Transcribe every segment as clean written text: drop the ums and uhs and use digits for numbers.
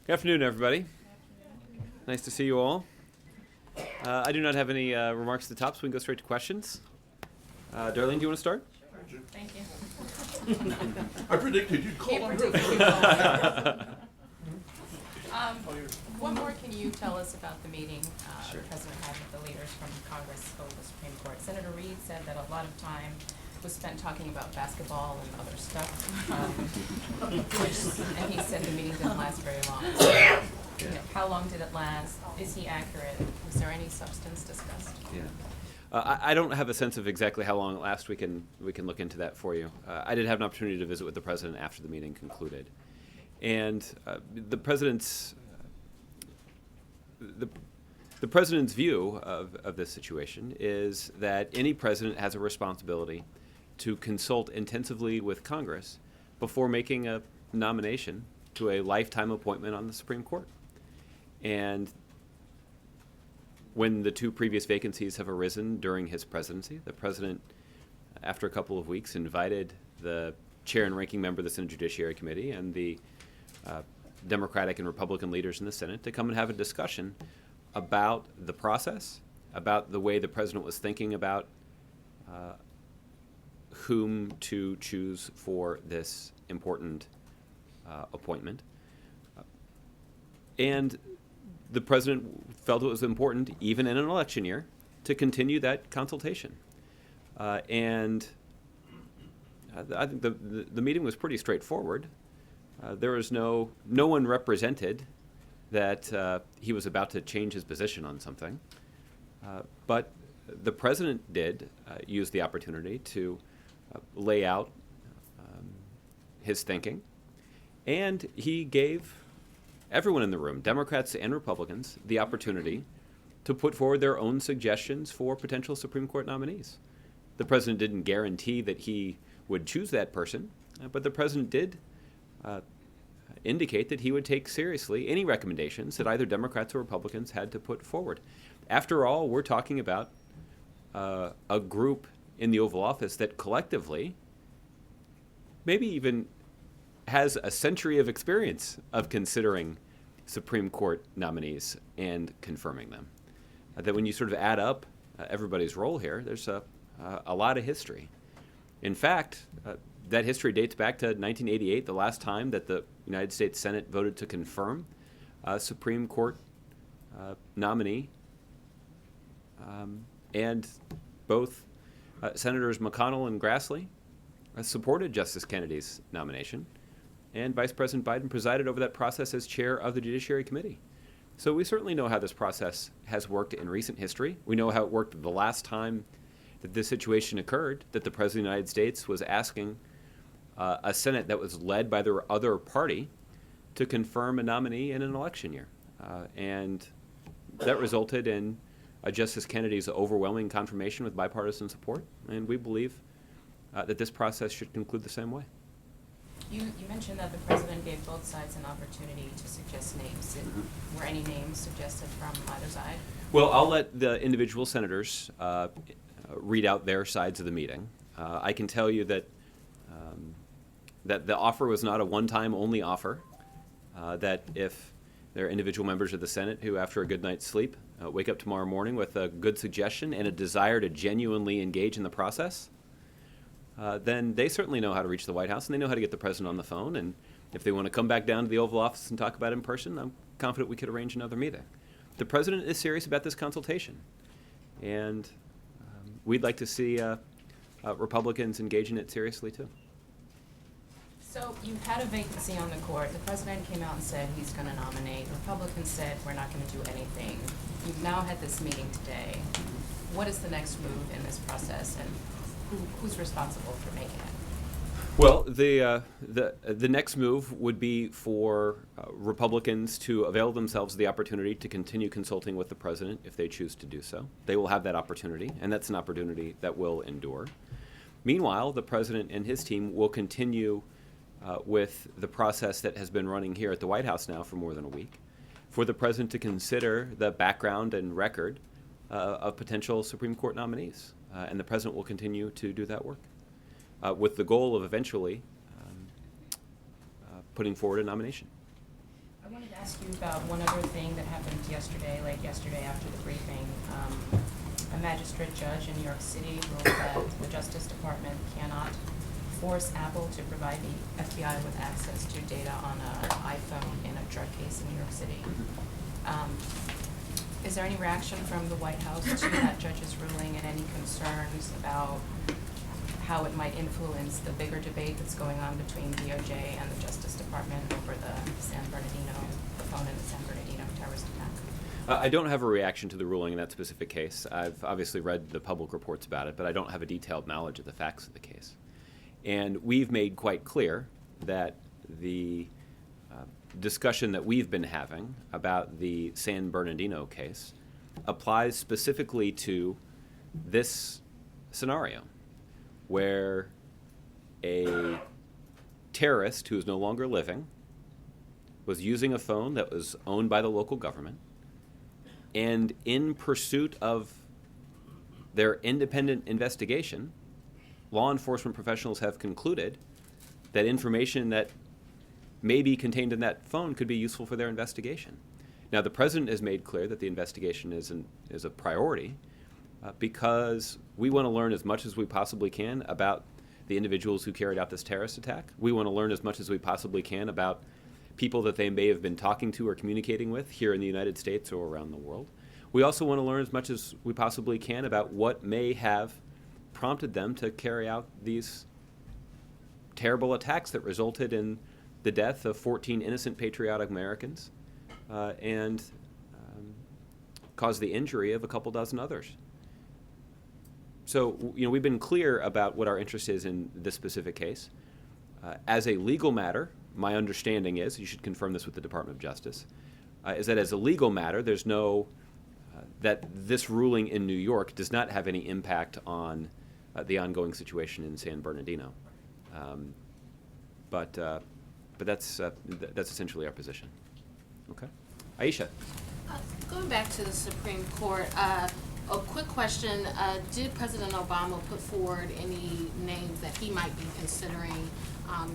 Good afternoon, everybody. Nice to see you all. I do not have any remarks at the top, so we can go straight to questions. Darlene, do you want to start? Sure. Thank you. I predicted you'd call on her. What more can you tell us about the meeting Sure. the President had with the leaders from Congress over the Supreme Court? Senator Reid said that a lot of time was spent talking about basketball and other stuff, and he said the meeting didn't last very long. You know, how long did it last? Is he accurate? Was there any substance discussed? Yeah. I don't have a sense of exactly how long it lasts. We can look into that for you. I did have an opportunity to visit with the president after the meeting concluded, and the president's the president's view of this situation is that any president has a responsibility to consult intensively with Congress before making a nomination to a lifetime appointment on the Supreme Court. And when the two previous vacancies have arisen during his presidency, the president, after a couple of weeks, invited the chair and ranking member of the Senate Judiciary Committee and the Democratic and Republican leaders in the Senate to come and have a discussion about the process, about the way the president was thinking about whom to choose for this important appointment. And the president felt it was important, even in an election year, to continue that consultation. And I think the meeting was pretty straightforward. There was no one represented that he was about to change his position on something. But the president did use the opportunity to lay out his thinking, and he gave everyone in the room, Democrats and Republicans, the opportunity to put forward their own suggestions for potential Supreme Court nominees. The president didn't guarantee that he would choose that person, but the president did indicate that he would take seriously any recommendations that either Democrats or Republicans had to put forward. After all, we're talking about a group in the Oval Office that collectively maybe even has a century of experience of considering Supreme Court nominees and confirming them. That when you sort of add up everybody's role here, there's a lot of history. In fact, that history dates back to 1988, the last time that the United States Senate voted to confirm a Supreme Court nominee. And both Senators McConnell and Grassley supported Justice Kennedy's nomination, and Vice President Biden presided over that process as chair of the Judiciary Committee. So we certainly know how this process has worked in recent history. We know how it worked the last time that this situation occurred, that the President of the United States was asking a Senate that was led by the other party to confirm a nominee in an election year. And that resulted in Justice Kennedy's overwhelming confirmation with bipartisan support, and we believe that this process should conclude the same way. You mentioned that the president gave both sides an opportunity to suggest names. Were any names suggested from either side? Well, I'll let the individual senators read out their sides of the meeting. I can tell you that that the offer was not a one-time only offer, that if there are individual members of the Senate who, after a good night's sleep, wake up tomorrow morning with a good suggestion and a desire to genuinely engage in the process, then they certainly know how to reach the White House and they know how to get the president on the phone. And if they want to come back down to the Oval Office and talk about it in person, I'm confident we could arrange another meeting. The president is serious about this consultation, and we'd like to see Republicans engage in it seriously too. So you had a vacancy on the court. The president came out and said he's going to nominate. Republicans said we're not going to do anything. You've now had this meeting today. What is the next move in this process, and who's responsible for making it? Well, the next move would be for Republicans to avail themselves of the opportunity to continue consulting with the president if they choose to do so. They will have that opportunity, and that's an opportunity that will endure. Meanwhile, the president and his team will continue with the process that has been running here at the White House now for more than a week, for the president to consider the background and record of potential Supreme Court nominees. And the president will continue to do that work with the goal of eventually putting forward a nomination. I wanted to ask you about one other thing that happened yesterday, like yesterday after the briefing. A magistrate judge in New York City ruled that the Justice Department cannot force Apple to provide the FBI with access to data on an iPhone in a drug case in New York City. Is there any reaction from the White House to that judge's ruling and any concerns about how it might influence the bigger debate that's going on between DOJ and the Justice Department over the phone in the San Bernardino terrorist attack? I don't have a reaction to the ruling in that specific case. I've obviously read the public reports about it, but I don't have a detailed knowledge of the facts of the case. And we've made quite clear that the discussion that we've been having about the San Bernardino case applies specifically to this scenario, where a terrorist who is no longer living was using a phone that was owned by the local government, and in pursuit of their independent investigation, law enforcement professionals have concluded that information that may be contained in that phone could be useful for their investigation. Now, the president has made clear that the investigation is a priority because we want to learn as much as we possibly can about the individuals who carried out this terrorist attack. We want to learn as much as we possibly can about people that they may have been talking to or communicating with here in the United States or around the world. We also want to learn as much as we possibly can about what may have prompted them to carry out these terrible attacks that resulted in the death of 14 innocent patriotic Americans and caused the injury of a couple dozen others. So, we've been clear about what our interest is in this specific case. As a legal matter, my understanding is, you should confirm this with the Department of Justice, is that as a legal matter, there's no, that this ruling in New York does not have any impact on the ongoing situation in San Bernardino. But that's essentially our position. Okay. Aisha. Going back to the Supreme Court, a quick question. Did President Obama put forward any names that he might be considering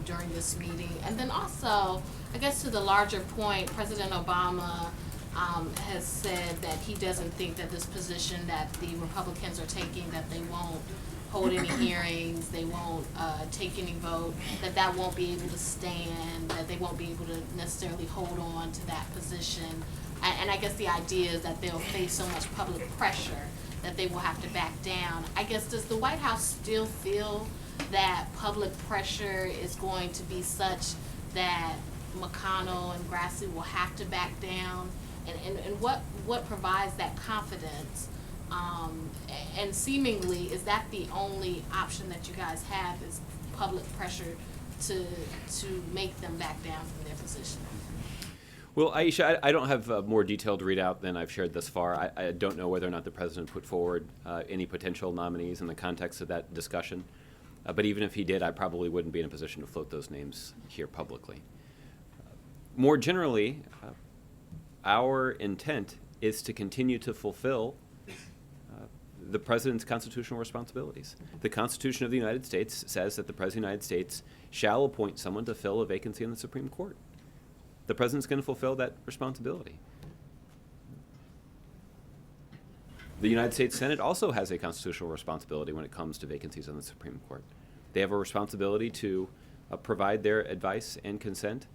during this meeting? And then also, I guess to the larger point, President Obama has said that he doesn't think that this position that the Republicans are taking, that they won't hold any hearings, they won't take any vote, that won't be able to stand, that they won't be able to necessarily hold on to that position. And I guess the idea is that they'll face so much public pressure that they will have to back down. I guess, does the White House still feel that public pressure is going to be such that McConnell and Grassley will have to back down? And what provides that confidence? And seemingly, is that the only option that you guys have, is public pressure to make them back down from their position? Well, Aisha, I don't have a more detailed readout than I've shared thus far. I don't know whether or not the president put forward any potential nominees in the context of that discussion. But even if he did, I probably wouldn't be in a position to float those names here publicly. More generally, our intent is to continue to fulfill the president's constitutional responsibilities. The Constitution of the United States says that the President of the United States shall appoint someone to fill a vacancy on the Supreme Court. The president's going to fulfill that responsibility. The United States Senate also has a constitutional responsibility when it comes to vacancies on the Supreme Court. They have a responsibility to provide their advice and consent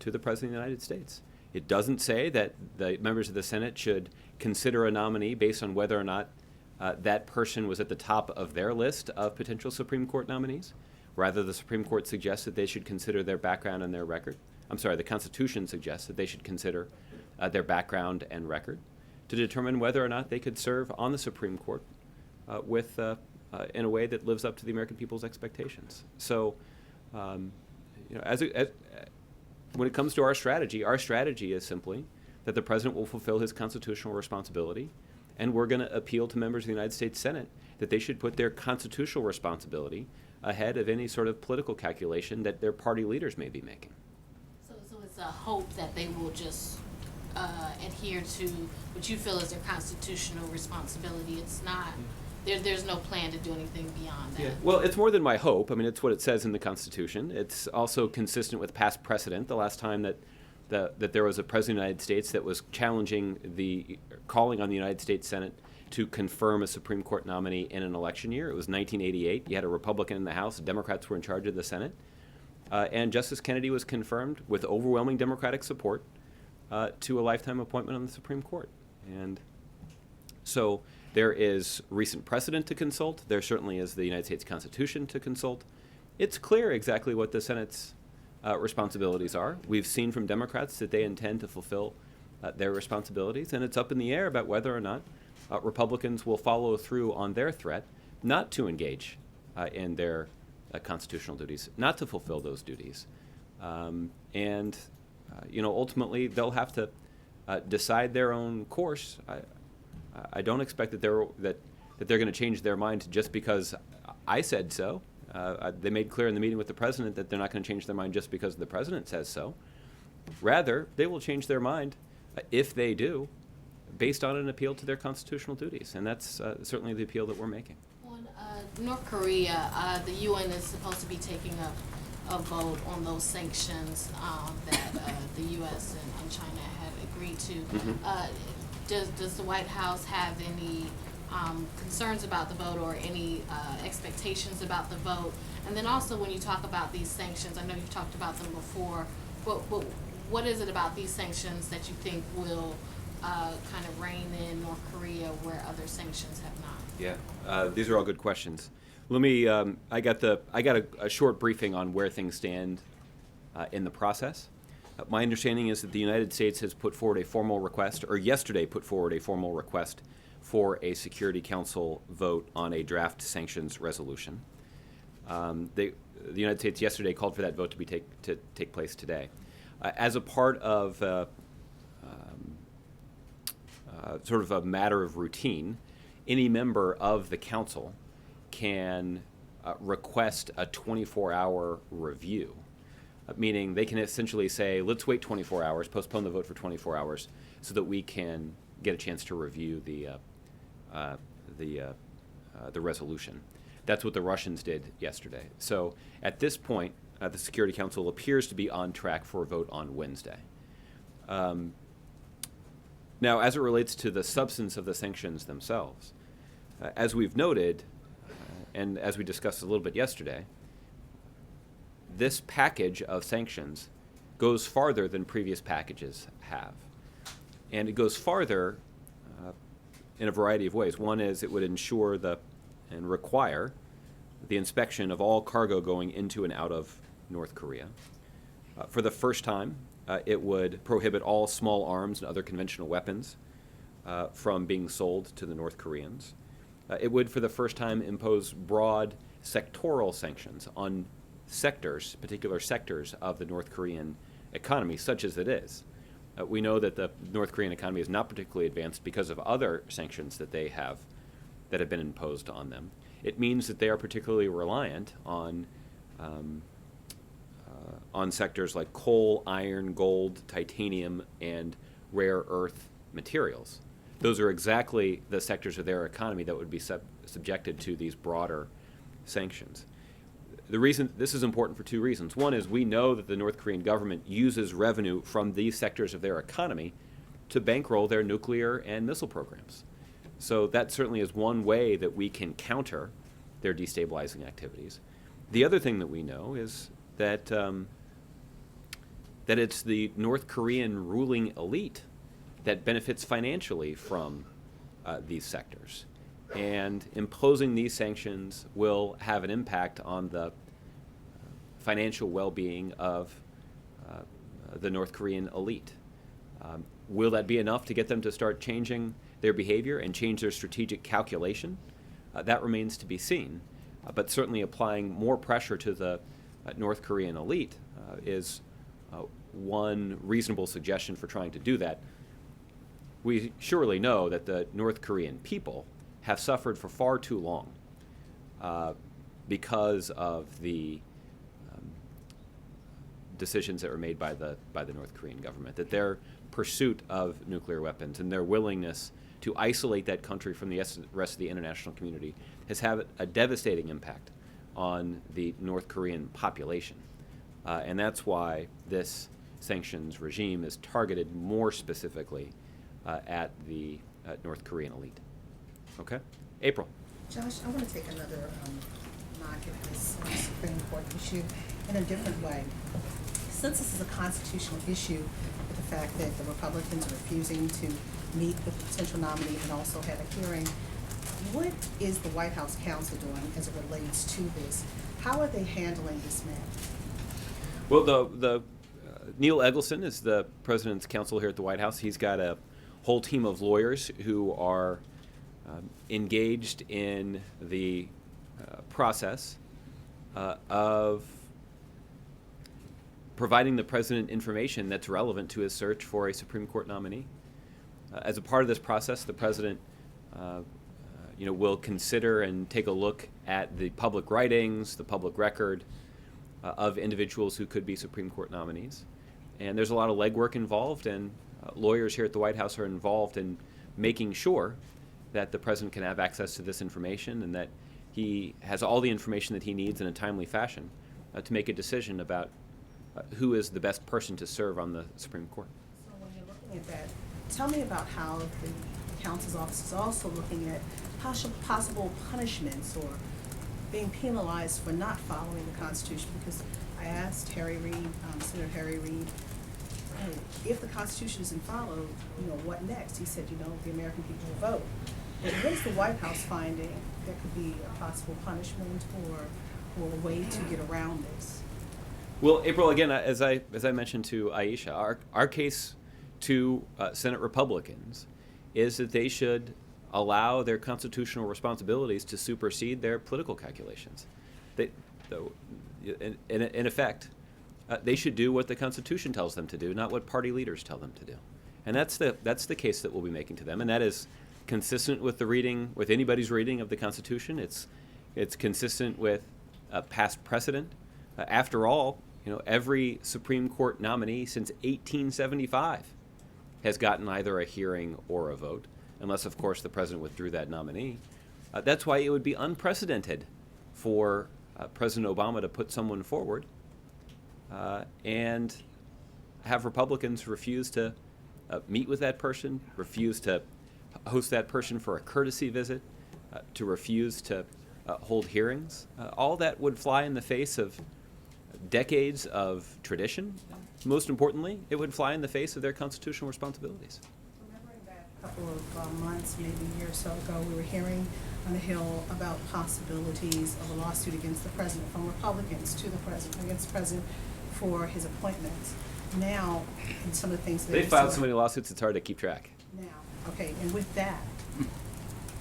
to the President of the United States. It doesn't say that the members of the Senate should consider a nominee based on whether or not that person was at the top of their list of potential Supreme Court nominees. Rather, the Supreme Court suggests that they should consider their background and their record. The Constitution suggests that they should consider their background and record to determine whether or not they could serve on the Supreme Court in a way that lives up to the American people's expectations. So, when it comes to our strategy is simply that the president will fulfill his constitutional responsibility, and we're going to appeal to members of the United States Senate that they should put their constitutional responsibility ahead of any sort of political calculation that their party leaders may be making. So it's a hope that they will just adhere to what you feel is their constitutional responsibility. It's not, there's no plan to do anything beyond that. Yeah. Well, it's more than my hope. It's what it says in the Constitution. It's also consistent with past precedent. The last time that that there was a president of the United States that was calling on the United States Senate to confirm a Supreme Court nominee in an election year. It was 1988. You had a Republican in the House. Democrats were in charge of the Senate. And Justice Kennedy was confirmed with overwhelming Democratic support to a lifetime appointment on the Supreme Court. And so there is recent precedent to consult. There certainly is the United States Constitution to consult. It's clear exactly what the Senate's responsibilities are. We've seen from Democrats that they intend to fulfill their responsibilities, and it's up in the air about whether or not Republicans will follow through on their threat not to engage in their constitutional duties, not to fulfill those duties. Ultimately, they'll have to decide their own course. I don't expect that they're going to change their mind just because I said so. They made clear in the meeting with the president that they're not going to change their mind just because the president says so. Rather, they will change their mind, if they do, based on an appeal to their constitutional duties. And that's certainly the appeal that we're making. On North Korea, the UN is supposed to be taking a vote on those sanctions that the U.S. and China had agreed to. Does the White House have any concerns about the vote or any expectations about the vote? And then also, when you talk about these sanctions, I know you've talked about them before, but what is it about these sanctions that you think will kind of rein in North Korea where other sanctions have not? Yeah, these are all good questions. Let me. I got a short briefing on where things stand in the process. My understanding is that the United States has put forward a formal request, or yesterday put forward a formal request for a Security Council vote on a draft sanctions resolution. The United States yesterday called for that vote to take place today. As a part of sort of a matter of routine, any member of the Council can request a 24-hour review, meaning they can essentially say, let's wait 24 hours, postpone the vote for 24 hours, so that we can get a chance to review the resolution. That's what the Russians did yesterday. So at this point, the Security Council appears to be on track for a vote on Wednesday. Now, as it relates to the substance of the sanctions themselves, as we've noted, and as we discussed a little bit yesterday, this package of sanctions goes farther than previous packages have. And it goes farther in a variety of ways. One is it would ensure and require the inspection of all cargo going into and out of North Korea. For the first time, it would prohibit all small arms and other conventional weapons from being sold to the North Koreans. It would, for the first time, impose broad sectoral sanctions on particular sectors of the North Korean economy, such as it is. We know that the North Korean economy is not particularly advanced because of other sanctions that have been imposed on them. It means that they are particularly reliant on sectors like coal, iron, gold, titanium, and rare earth materials. Those are exactly the sectors of their economy that would be subjected to these broader sanctions. The reason this is important for two reasons. One is we know that the North Korean government uses revenue from these sectors of their economy to bankroll their nuclear and missile programs. So that certainly is one way that we can counter their destabilizing activities. The other thing that we know is that it's the North Korean ruling elite that benefits financially from these sectors. And imposing these sanctions will have an impact on the financial well-being of the North Korean elite. Will that be enough to get them to start changing their behavior and change their strategic calculation? That remains to be seen. But certainly applying more pressure to the North Korean elite is one reasonable suggestion for trying to do that. We surely know that the North Korean people have suffered for far too long because of the decisions that were made by the North Korean government, that their pursuit of nuclear weapons and their willingness to isolate that country from the rest of the international community has had a devastating impact on the North Korean population. And that's why this sanctions regime is targeted more specifically at the North Korean elite. Okay? April. Josh, I want to take another knock at this Supreme Court issue in a different way. Since this is a constitutional issue, with the fact that the Republicans are refusing to meet the potential nominee and also have a hearing, what is the White House counsel doing as it relates to this? How are they handling this matter? Well, the Neil Eggleston is the president's counsel here at the White House. He's got a whole team of lawyers who are engaged in the process of providing the president information that's relevant to his search for a Supreme Court nominee. As a part of this process, the president will consider and take a look at the public writings, the public record of individuals who could be Supreme Court nominees. And there's a lot of legwork involved, and lawyers here at the White House are involved in making sure that the president can have access to this information and that he has all the information that he needs in a timely fashion to make a decision about who is the best person to serve on the Supreme Court. So when you're looking at that, tell me about how the counsel's office is also looking at possible punishments or being penalized for not following the Constitution, because I asked Harry Reid, Senator Harry Reid, if the Constitution isn't followed, what next? He said, the American people will vote. But what is the White House finding there could be a possible punishment or a way to get around this? Well, April, again, as I mentioned to Aisha, our case to Senate Republicans is that they should allow their constitutional responsibilities to supersede their political calculations. In effect, they should do what the Constitution tells them to do, not what party leaders tell them to do. And that's the case that we'll be making to them, and that is consistent with with anybody's reading of the Constitution. It's consistent with past precedent. After all, every Supreme Court nominee since 1875 has gotten either a hearing or a vote, unless, of course, the president withdrew that nominee. That's why it would be unprecedented for President Obama to put someone forward and have Republicans refuse to meet with that person, refuse to host that person for a courtesy visit, to refuse to hold hearings. All that would fly in the face of decades of tradition. Most importantly, it would fly in the face of their constitutional responsibilities. Remembering that a couple of months, maybe a year or so ago, we were hearing on the Hill about possibilities of a lawsuit against the president from Republicans to the president, against the president for his appointments. Now, and some of the things that They filed so many lawsuits, it's hard to keep track. Now, okay, and with that,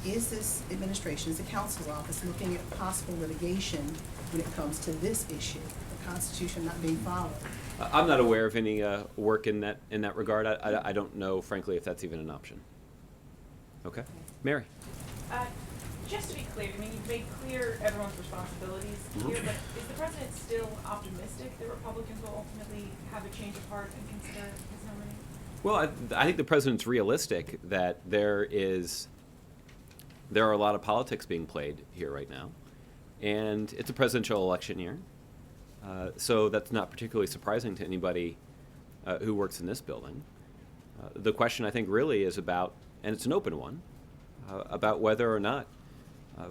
is this administration, is the counsel's office looking at possible litigation when it comes to this issue, the Constitution not being followed? I'm not aware of any work in that regard. I don't know, frankly, if that's even an option. Okay, Mary. Just to be clear, you've made clear everyone's responsibilities here, but is the president still optimistic that Republicans will ultimately have a change of heart and consider his nominee? Well, I think the president's realistic that there are a lot of politics being played here right now, and it's a presidential election year, so that's not particularly surprising to anybody who works in this building. The question, I think, really is about, and it's an open one, about whether or not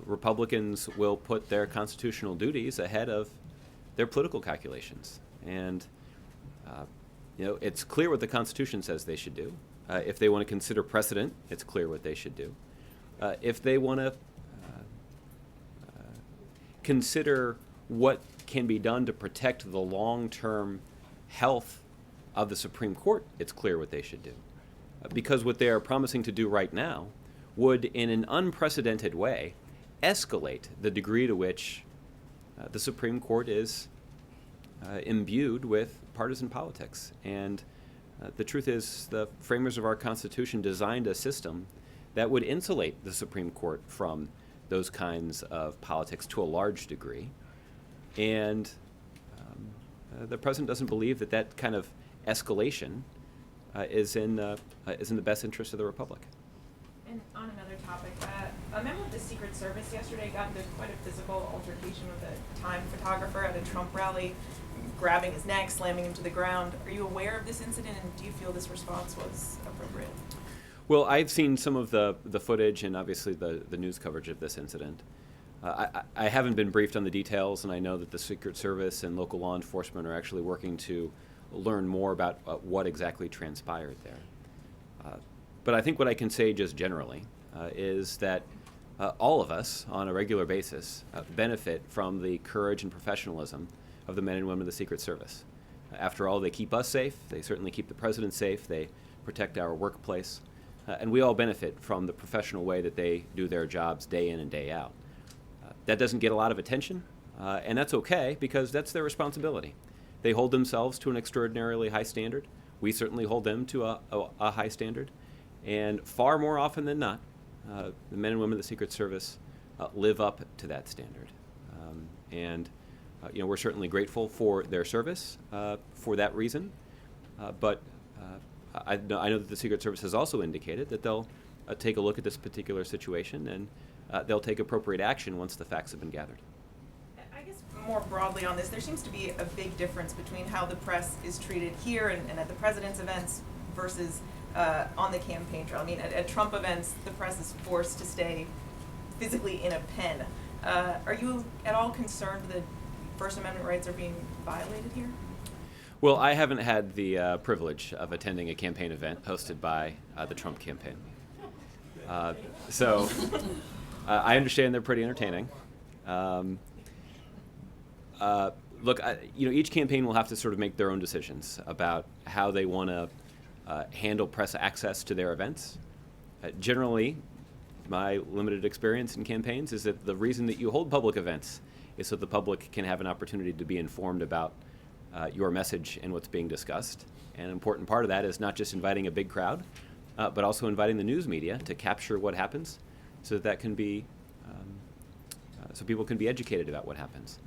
Republicans will put their constitutional duties ahead of their political calculations. And it's clear what the Constitution says they should do. If they want to consider precedent, it's clear what they should do. If they want to consider what can be done to protect the long-term health of the Supreme Court, it's clear what they should do. Because what they are promising to do right now would, in an unprecedented way, escalate the degree to which the Supreme Court is imbued with partisan politics. And the truth is, the framers of our Constitution designed a system that would insulate the Supreme Court from those kinds of politics to a large degree. And the president doesn't believe that kind of escalation is in the best interest of the Republic. And on another topic, a member of the Secret Service yesterday got into quite a physical altercation with a Time photographer at a Trump rally, grabbing his neck, slamming him to the ground. Are you aware of this incident, and do you feel this response was appropriate? Well, I've seen some of the footage and obviously the news coverage of this incident. I haven't been briefed on the details, and I know that the Secret Service and local law enforcement are actually working to learn more about what exactly transpired there. But I think what I can say just generally is that all of us on a regular basis benefit from the courage and professionalism of the men and women of the Secret Service. After all, they keep us safe, they certainly keep the president safe, they protect our workplace, and we all benefit from the professional way that they do their jobs day in and day out. That doesn't get a lot of attention, and that's okay because that's their responsibility. They hold themselves to an extraordinarily high standard. We certainly hold them to a high standard, and far more often than not, the men and women of the Secret Service live up to that standard. We're certainly grateful for their service for that reason, but I know that the Secret Service has also indicated that they'll take a look at this particular situation and they'll take appropriate action once the facts have been gathered. I guess more broadly on this, there seems to be a big difference between how the press is treated here and at the president's events versus on the campaign trail. I mean, at Trump events, the press is forced to stay physically in a pen. Are you at all concerned that First Amendment rights are being violated here? Well, I haven't had the privilege of attending a campaign event hosted by the Trump campaign. So I understand they're pretty entertaining. Look, each campaign will have to sort of make their own decisions about how they want to handle press access to their events. Generally, my limited experience in campaigns is that the reason that you hold public events is so the public can have an opportunity to be informed about your message and what's being discussed. And an important part of that is not just inviting a big crowd, but also inviting the news media to capture what happens so that can be, so people can be educated about what happens.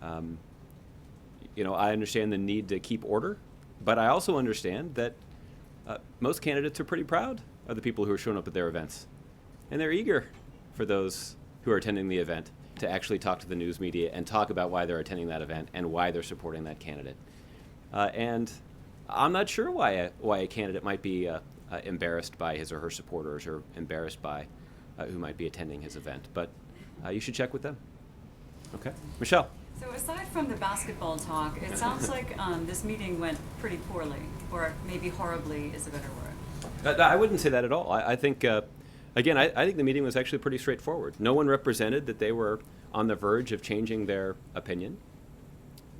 I understand the need to keep order, but I also understand that most candidates are pretty proud of the people who are showing up at their events. And they're eager for those who are attending the event to actually talk to the news media and talk about why they're attending that event and why they're supporting that candidate. And I'm not sure why a candidate might be embarrassed by his or her supporters or embarrassed by who might be attending his event, but you should check with them. Okay, Michelle. So aside from the basketball talk, it sounds like this meeting went pretty poorly, or maybe horribly is a better word. I wouldn't say that at all. I think, again, I think the meeting was actually pretty straightforward. No one represented that they were on the verge of changing their opinion,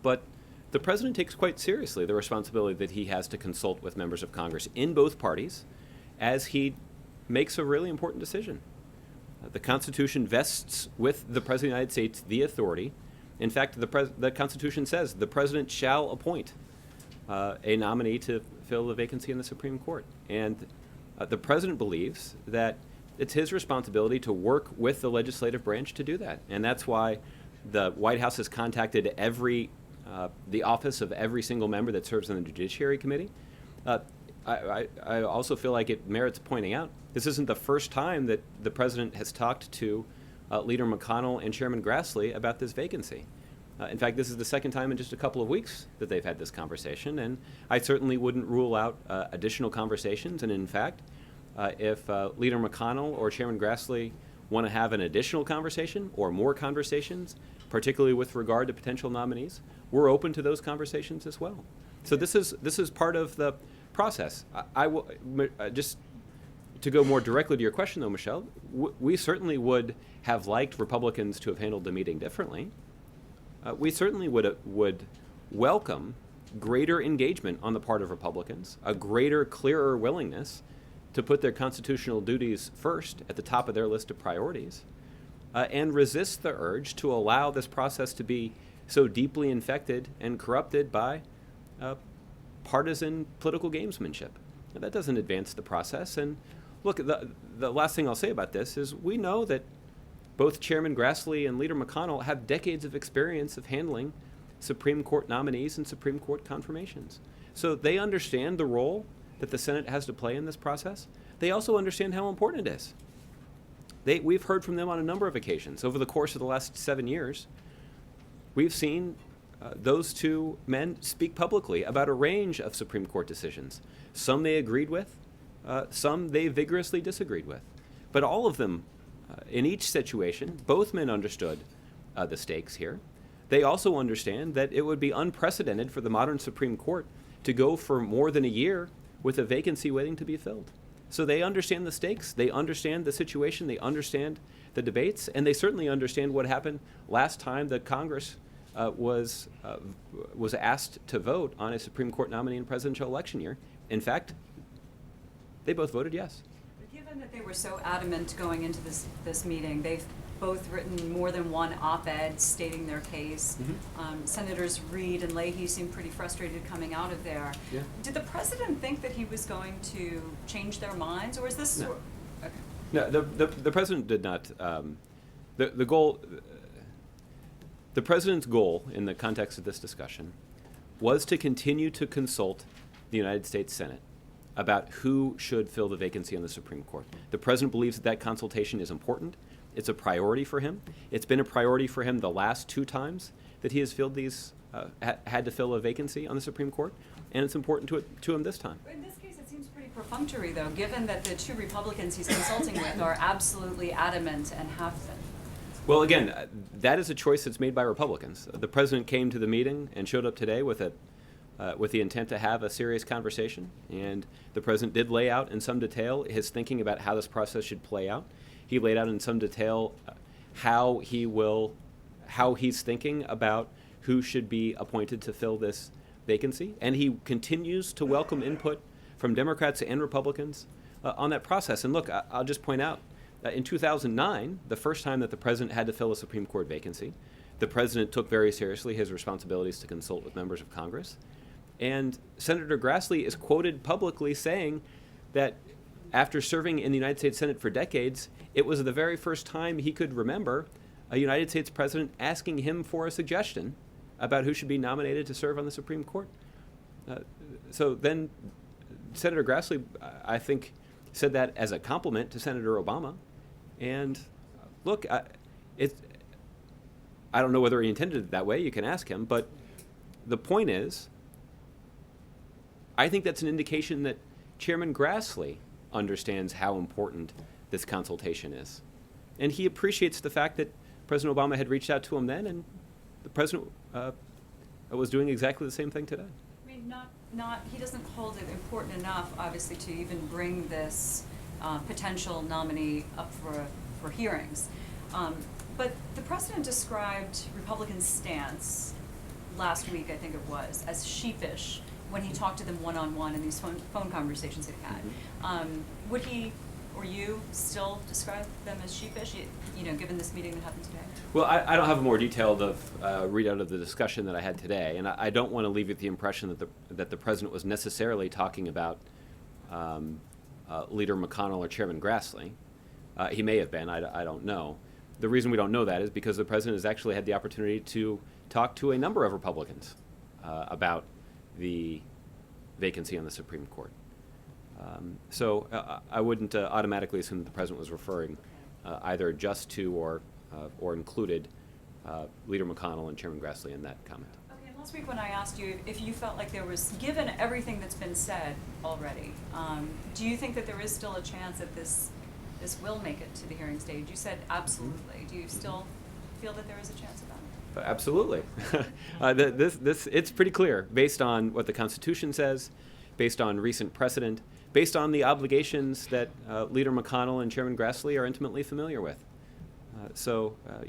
but the president takes quite seriously the responsibility that he has to consult with members of Congress in both parties as he makes a really important decision. The Constitution vests with the President of the United States the authority. In fact, the Constitution says the president shall appoint a nominee to fill the vacancy in the Supreme Court. And the president believes that it's his responsibility to work with the legislative branch to do that. And that's why the White House has contacted the office of every single member that serves on the Judiciary Committee. I also feel like it merits pointing out, this isn't the first time that the president has talked to Leader McConnell and Chairman Grassley about this vacancy. In fact, this is the second time in just a couple of weeks that they've had this conversation, and I certainly wouldn't rule out additional conversations. And in fact, if Leader McConnell or Chairman Grassley want to have an additional conversation or more conversations, particularly with regard to potential nominees, we're open to those conversations as well. So this is part of the process. I will just to go more directly to your question, though, Michelle, we certainly would have liked Republicans to have handled the meeting differently. We certainly would welcome greater engagement on the part of Republicans, a greater, clearer willingness to put their constitutional duties first at the top of their list of priorities, and resist the urge to allow this process to be so deeply infected and corrupted by partisan political gamesmanship. Now, that doesn't advance the process. And look, the last thing I'll say about this is we know that both Chairman Grassley and Leader McConnell have decades of experience of handling Supreme Court nominees and Supreme Court confirmations. So they understand the role that the Senate has to play in this process. They also understand how important it is. We've heard from them on a number of occasions. Over the course of the last 7 years, we've seen those two men speak publicly about a range of Supreme Court decisions. Some they agreed with, some they vigorously disagreed with. But all of them, in each situation, both men understood the stakes here. They also understand that it would be unprecedented for the modern Supreme Court to go for more than a year with a vacancy waiting to be filled. So they understand the stakes, they understand the situation, they understand the debates, and they certainly understand what happened last time the Congress was asked to vote on a Supreme Court nominee in a presidential election year. In fact, they both voted yes. But given that they were so adamant going into this meeting, they've both written more than one op-ed stating their case. Senators Reid and Leahy seemed pretty frustrated coming out of there. Yeah. Did the president think that he was going to change their minds, or is this? No. Okay. No, the president did not. The goal, the president's goal in the context of this discussion was to continue to consult the United States Senate about who should fill the vacancy on the Supreme Court. The president believes that that consultation is important. It's a priority for him. It's been a priority for him the last 2 times that he has filled these, had to fill a vacancy on the Supreme Court, and it's important to him this time. In this case, it seems pretty perfunctory, though, given that the 2 Republicans he's consulting with are absolutely adamant and have been. Well, again, that is a choice that's made by Republicans. The president came to the meeting and showed up today with the intent to have a serious conversation, and the president did lay out in some detail his thinking about how this process should play out. He laid out in some detail how he's thinking about who should be appointed to fill this vacancy, and he continues to welcome input from Democrats and Republicans on that process. And look, I'll just point out that in 2009, the first time that the president had to fill a Supreme Court vacancy, the president took very seriously his responsibilities to consult with members of Congress. And Senator Grassley is quoted publicly saying that after serving in the United States Senate for decades, it was the very first time he could remember a United States president asking him for a suggestion about who should be nominated to serve on the Supreme Court. So then Senator Grassley, I think, said that as a compliment to Senator Obama. And look, I don't know whether he intended it that way. You can ask him. But the point is, I think that's an indication that Chairman Grassley understands how important this consultation is. And he appreciates the fact that President Obama had reached out to him then, and the president was doing exactly the same thing today. I mean, he doesn't hold it important enough, obviously, to even bring this potential nominee up for hearings. But the president described Republicans' stance last week, I think it was, as sheepish when he talked to them one-on-one in these phone conversations that he had. Would he or you still describe them as sheepish, given this meeting that happened today? Well, I don't have a more detailed readout of the discussion that I had today, and I don't want to leave you with the impression that the president was necessarily talking about Leader McConnell or Chairman Grassley. He may have been, I don't know. The reason we don't know that is because the president has actually had the opportunity to talk to a number of Republicans about the vacancy on the Supreme Court. So I wouldn't automatically assume that the president was referring either just to or included Leader McConnell and Chairman Grassley in that comment. Okay, last week when I asked you if you felt like there was, given everything that's been said already, do you think that there is still a chance that this will make it to the hearing stage? You said absolutely. Do you still feel that there is a chance of that? Absolutely. It's pretty clear, based on what the Constitution says, based on recent precedent, based on the obligations that Leader McConnell and Chairman Grassley are intimately familiar with.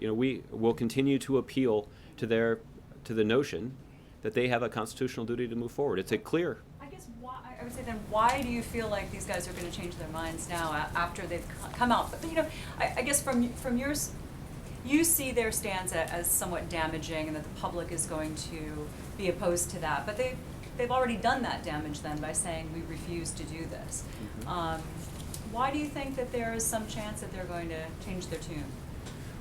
We will continue to appeal to the notion that they have a constitutional duty to move forward. It's a clear. I guess I would say then, why do you feel like these guys are going to change their minds now after they've come out? But I guess from yours, you see their stance as somewhat damaging, and that the public is going to be opposed to that. But they've already done that damage then by saying we refuse to do this. Why do you think that there is some chance that they're going to change their tune?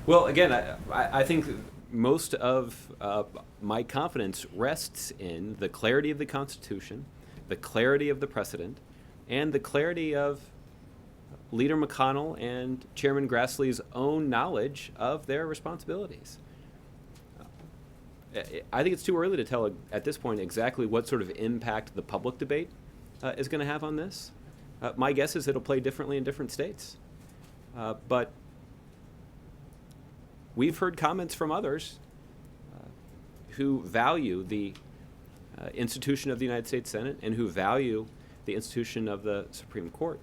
Well, again, I think most of my confidence rests in the clarity of the Constitution, the clarity of the precedent, and the clarity of Leader McConnell and Chairman Grassley's own knowledge of their responsibilities. I think it's too early to tell at this point exactly what sort of impact the public debate is going to have on this. My guess is it'll play differently in different states. But we've heard comments from others who value the institution of the United States Senate and who value the institution of the Supreme Court,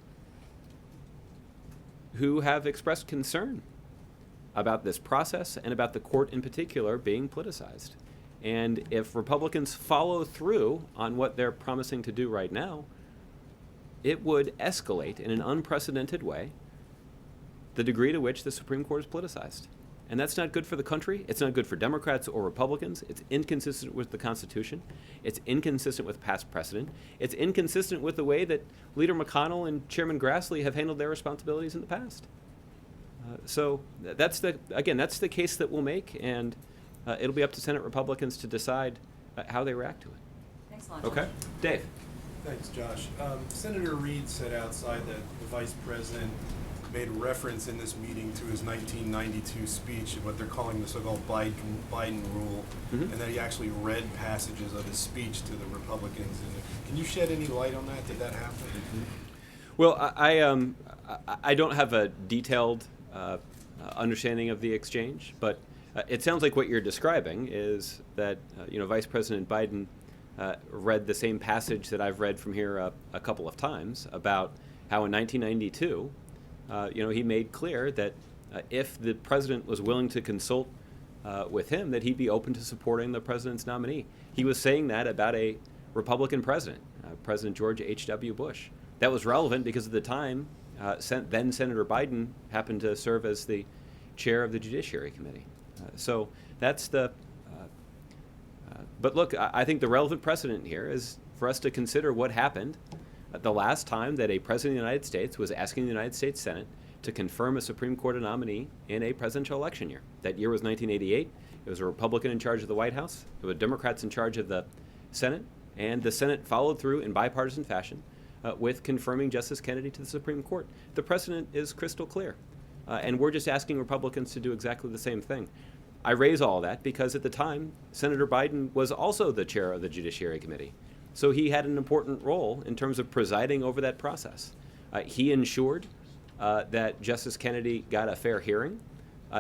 who have expressed concern about this process and about the court in particular being politicized. And if Republicans follow through on what they're promising to do right now, it would escalate in an unprecedented way the degree to which the Supreme Court is politicized. And that's not good for the country. It's not good for Democrats or Republicans. It's inconsistent with the Constitution. It's inconsistent with past precedent. It's inconsistent with the way that Leader McConnell and Chairman Grassley have handled their responsibilities in the past. So that's the case that we'll make, and it'll be up to Senate Republicans to decide how they react to it. Thanks a lot. Okay, Dave. Thanks, Josh. Senator Reid said outside that the Vice President made reference in this meeting to his 1992 speech, what they're calling the so-called Biden rule, and that he actually read passages of his speech to the Republicans. Can you shed any light on that? Did that happen? Well, I don't have a detailed understanding of the exchange, but it sounds like what you're describing is that Vice President Biden read the same passage that I've read from here a couple of times about how in 1992, he made clear that if the president was willing to consult with him, that he'd be open to supporting the president's nominee. He was saying that about a Republican president, President George H.W. Bush. That was relevant because at the time, then Senator Biden happened to serve as the chair of the Judiciary Committee. So that's the. But look, I think the relevant precedent here is for us to consider what happened the last time that a president of the United States was asking the United States Senate to confirm a Supreme Court nominee in a presidential election year. That year was 1988. It was a Republican in charge of the White House. It was Democrats in charge of the Senate. And the Senate followed through in bipartisan fashion with confirming Justice Kennedy to the Supreme Court. The precedent is crystal clear. And we're just asking Republicans to do exactly the same thing. I raise all that because at the time, Senator Biden was also the chair of the Judiciary Committee. So he had an important role in terms of presiding over that process. He ensured that Justice Kennedy got a fair hearing.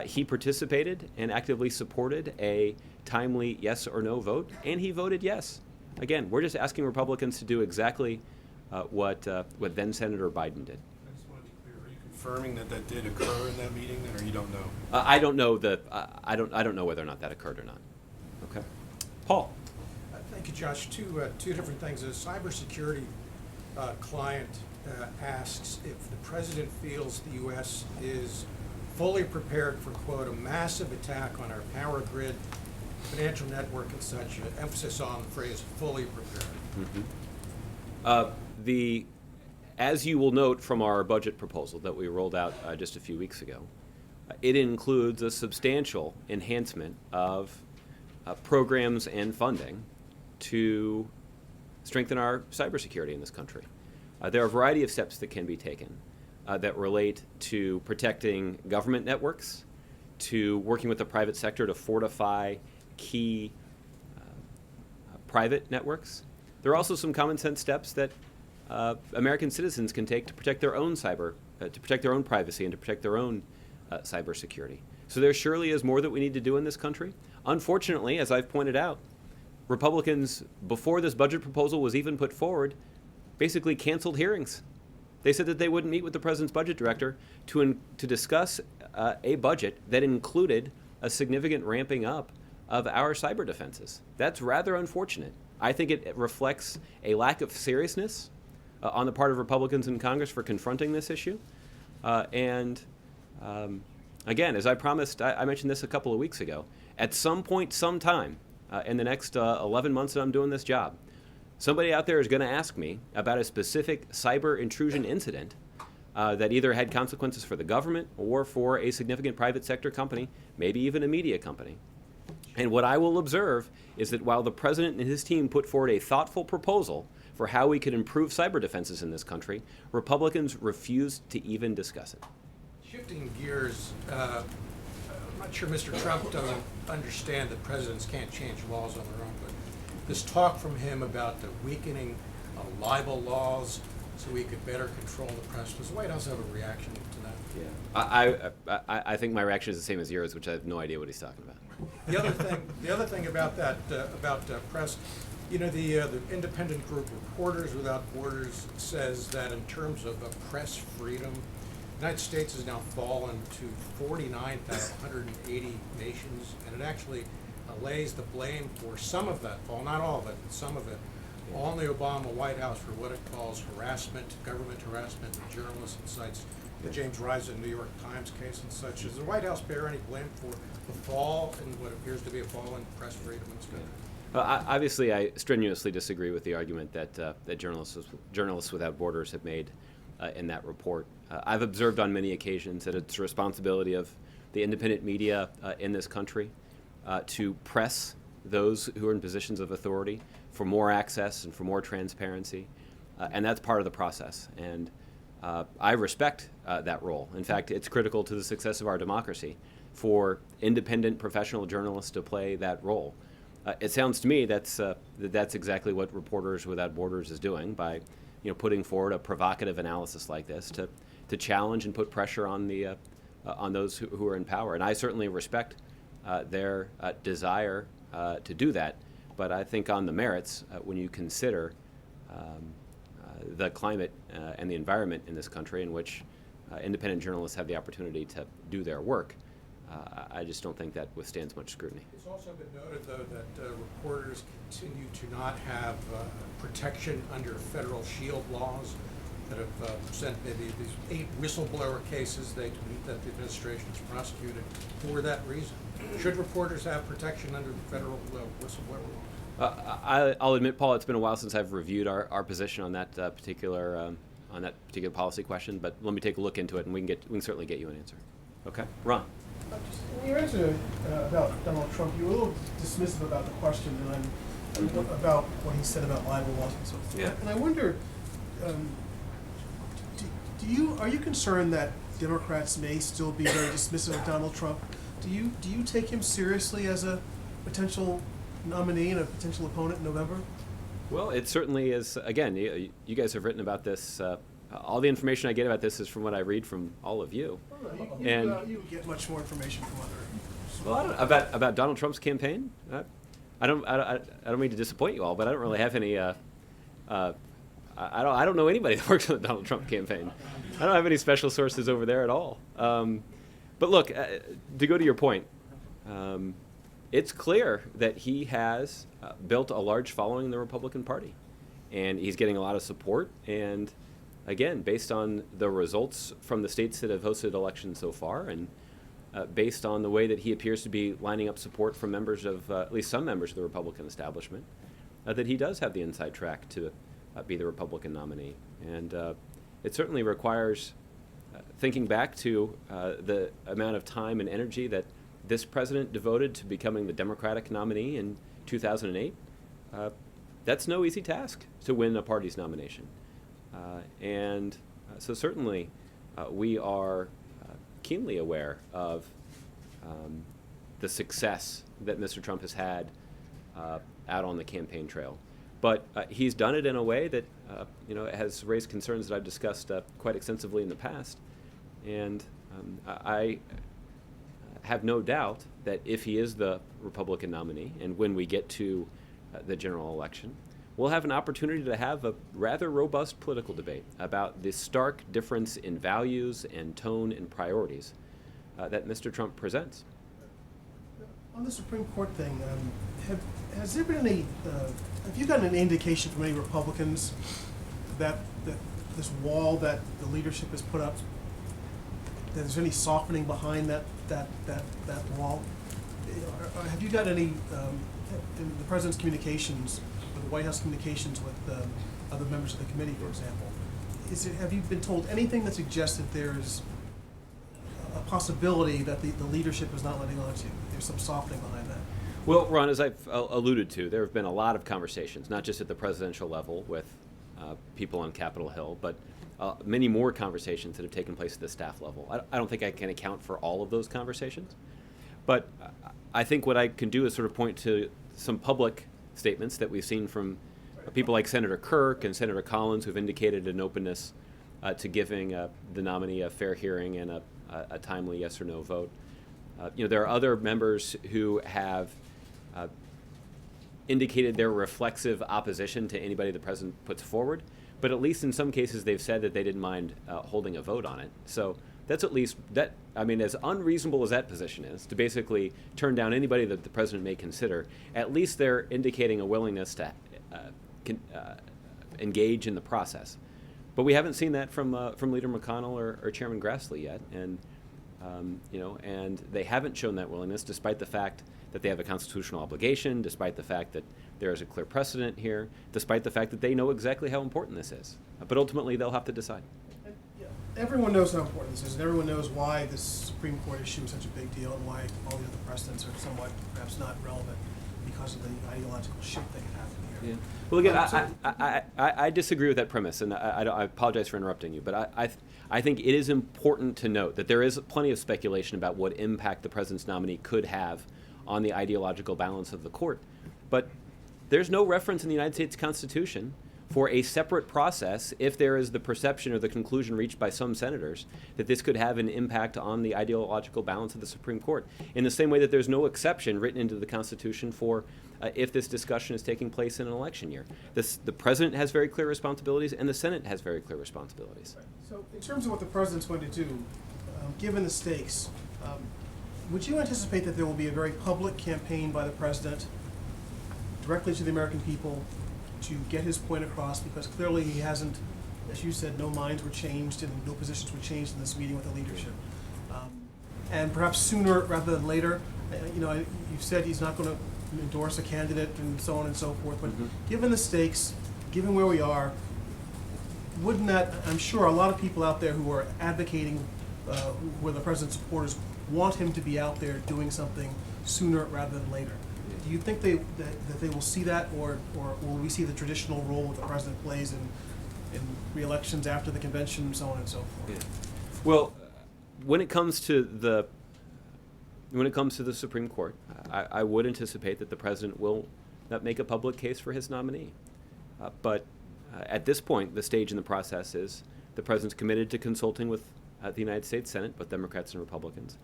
He participated and actively supported a timely yes or no vote, and he voted yes. Again, we're just asking Republicans to do exactly what then Senator Biden did. I just want to be clear. Are you confirming that did occur in that meeting, then, or you don't know? I don't know I don't know whether or not that occurred or not. Okay, Paul. Thank you, Josh. Two different things. A cybersecurity client asks if the president feels the U.S. is fully prepared for, quote, a massive attack on our power grid, financial network, and such. Emphasis on the phrase "fully prepared." As you will note from our budget proposal that we rolled out just a few weeks ago, it includes a substantial enhancement of programs and funding to strengthen our cybersecurity in this country. There are a variety of steps that can be taken that relate to protecting government networks, to working with the private sector to fortify key private networks. There are also some common sense steps that American citizens can take to protect their own to protect their own privacy and to protect their own cybersecurity. So there surely is more that we need to do in this country. Unfortunately, as I've pointed out, Republicans, before this budget proposal was even put forward, basically canceled hearings. They said that they wouldn't meet with the president's budget director to discuss a budget that included a significant ramping up of our cyber defenses. That's rather unfortunate. I think it reflects a lack of seriousness on the part of Republicans in Congress for confronting this issue. Again, as I promised, I mentioned this a couple of weeks ago, at some point, sometime, in the next 11 months that I'm doing this job, somebody out there is going to ask me about a specific cyber intrusion incident that either had consequences for the government or for a significant private sector company, maybe even a media company. And what I will observe is that while the president and his team put forward a thoughtful proposal for how we could improve cyber defenses in this country, Republicans refused to even discuss it. Shifting gears, I'm not sure Mr. Trump doesn't understand that presidents can't change laws on their own, but this talk from him about the weakening of libel laws so we could better control the press, does the White House have a reaction to that? Yeah. I think my reaction is the same as yours, which I have no idea what he's talking about. The other thing about that, press, you know, the independent group Reporters Without Borders says that in terms of press freedom, the United States has now fallen to 49th out of 180 nations, and it actually lays the blame for some of that fall, not all of it, but some of it, on the Obama White House for what it calls harassment, government harassment of journalists, and cites the James Risen New York Times case and such. Does the White House bear any blame for the fall in what appears to be a fall in press freedom in this country? Obviously, I strenuously disagree with the argument that Journalists Without Borders have made in that report. I've observed on many occasions that it's the responsibility of the independent media in this country to press those who are in positions of authority for more access and for more transparency, and that's part of the process. And I respect that role. In fact, it's critical to the success of our democracy for independent professional journalists to play that role. It sounds to me that's exactly what Reporters Without Borders is doing by, putting forward a provocative analysis like this to challenge and put pressure on on those who are in power. And I certainly respect their desire to do that. But I think on the merits, when you consider the climate and the environment in this country in which independent journalists have the opportunity to do their work, I just don't think that withstands much scrutiny. It's also been noted, though, that reporters continue to not have protection under federal shield laws that have sent maybe these 8 whistleblower cases that the administration has prosecuted for that reason. Should reporters have protection under the federal whistleblower law? I'll admit, Paul, it's been a while since I've reviewed our position on that particular policy question, but let me take a look into it, and we can certainly get you an answer. Okay, Ron. Just in your answer about Donald Trump, you were a little dismissive about the question and about what he said about libel laws and so forth. Yeah. And I wonder, are you concerned that Democrats may still be very dismissive of Donald Trump? Do you take him seriously as a potential nominee and a potential opponent in November? Well, it certainly is. Again, you guys have written about this. All the information I get about this is from what I read from all of you. You get much more information from other. Well, about Donald Trump's campaign. I don't mean to disappoint you all, but I don't really have any. I don't know anybody that works on the Donald Trump campaign. I don't have any special sources over there at all. But look, to go to your point, it's clear that he has built a large following in the Republican Party, and he's getting a lot of support. And again, based on the results from the states that have hosted elections so far, and based on the way that he appears to be lining up support from members of, at least some members of the Republican establishment, that he does have the inside track to be the Republican nominee. And it certainly requires thinking back to the amount of time and energy that this president devoted to becoming the Democratic nominee in 2008. That's no easy task to win a party's nomination. So certainly we are keenly aware of the success that Mr. Trump has had out on the campaign trail. But he's done it in a way that has raised concerns that I've discussed quite extensively in the past. And I have no doubt that if he is the Republican nominee, and when we get to the general election, we'll have an opportunity to have a rather robust political debate about the stark difference in values and tone and priorities that Mr. Trump presents. On the Supreme Court thing, has there been any? Have you gotten any indication from any Republicans that this wall that the leadership has put up, that there's any softening behind that wall? Have you got any in the president's communications, or the White House communications with other members of the committee, for example? Have you been told anything that suggests that there's a possibility that the leadership is not letting on to? There's some softening behind that. Well, Ron, as I've alluded to, there have been a lot of conversations, not just at the presidential level with people on Capitol Hill, but many more conversations that have taken place at the staff level. I don't think I can account for all of those conversations, But I think what I can do is sort of point to some public statements that we've seen from people like Senator Kirk and Senator Collins, who've indicated an openness to giving the nominee a fair hearing and a timely yes or no vote. There are other members who have indicated their reflexive opposition to anybody the president puts forward, but at least in some cases they've said that they didn't mind holding a vote on it. So that's at least that. I mean, as unreasonable as that position is, to basically turn down anybody that the president may consider, at least they're indicating a willingness to engage in the process. But we haven't seen that from Leader McConnell or Chairman Grassley yet, and and they haven't shown that willingness, despite the fact that they have a constitutional obligation, despite the fact that there is a clear precedent here, despite the fact that they know exactly how important this is. But ultimately, they'll have to decide. Everyone knows how important this is, and everyone knows why this Supreme Court issue is such a big deal and why all the other precedents are somewhat perhaps not relevant because of the ideological shift that can happen here. Yeah. Well, again, I disagree with that premise, and I apologize for interrupting you, but I think it is important to note that there is plenty of speculation about what impact the president's nominee could have on the ideological balance of the court. But there's no reference in the United States Constitution for a separate process if there is the perception or the conclusion reached by some senators that this could have an impact on the ideological balance of the Supreme Court. In the same way that there's no exception written into the Constitution for if this discussion is taking place in an election year. The president has very clear responsibilities, and the Senate has very clear responsibilities. So in terms of what the president's going to do, given the stakes, would you anticipate that there will be a very public campaign by the president directly to the American people to get his point across? Because clearly he hasn't, as you said, no minds were changed and no positions were changed in this meeting with the leadership. And perhaps sooner rather than later, you've said he's not going to endorse a candidate and so on and so forth, but given the stakes, given where we are, wouldn't that, I'm sure a lot of people out there who are advocating, who are the president's supporters, want him to be out there doing something sooner rather than later. Do you think that they will see that, or will we see the traditional role that the president plays in re-elections after the convention and so on and so forth? Yeah. Well, when it comes to the Supreme Court, I would anticipate that the president will not make a public case for his nominee. But at this point, the stage in the process is the president's committed to consulting with the United States Senate, both Democrats and Republicans,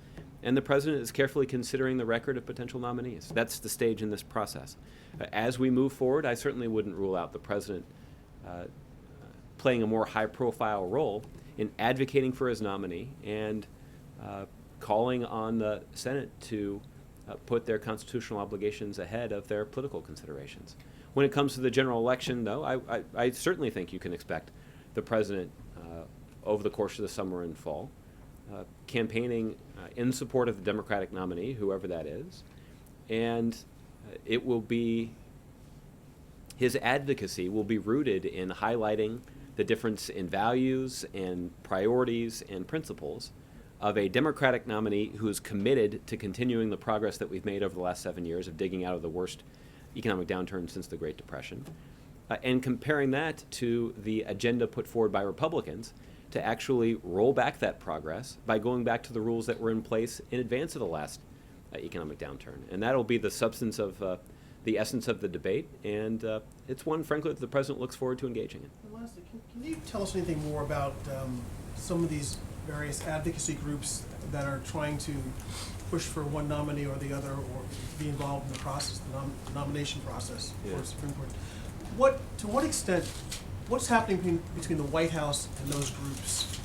and the president is carefully considering the record of potential nominees. That's the stage in this process. As we move forward, I certainly wouldn't rule out the president playing a more high-profile role in advocating for his nominee and calling on the Senate to put their constitutional obligations ahead of their political considerations. When it comes to the general election, though, I certainly think you can expect the president over the course of the summer and fall campaigning in support of the Democratic nominee, whoever that is, and it will be, his advocacy will be rooted in highlighting the difference in values and priorities and principles of a Democratic nominee who is committed to continuing the progress that we've made over the last 7 years of digging out of the worst economic downturn since the Great Depression, and comparing that to the agenda put forward by Republicans to actually roll back that progress by going back to the rules that were in place in advance of the last economic downturn. And that'll be the substance of the essence of the debate, and it's one, frankly, that the president looks forward to engaging in. And lastly, can you tell us anything more about some of these various advocacy groups that are trying to push for one nominee or the other, or be involved in the process, the nomination process for the Supreme Court? To what extent, what's happening between the White House and those groups,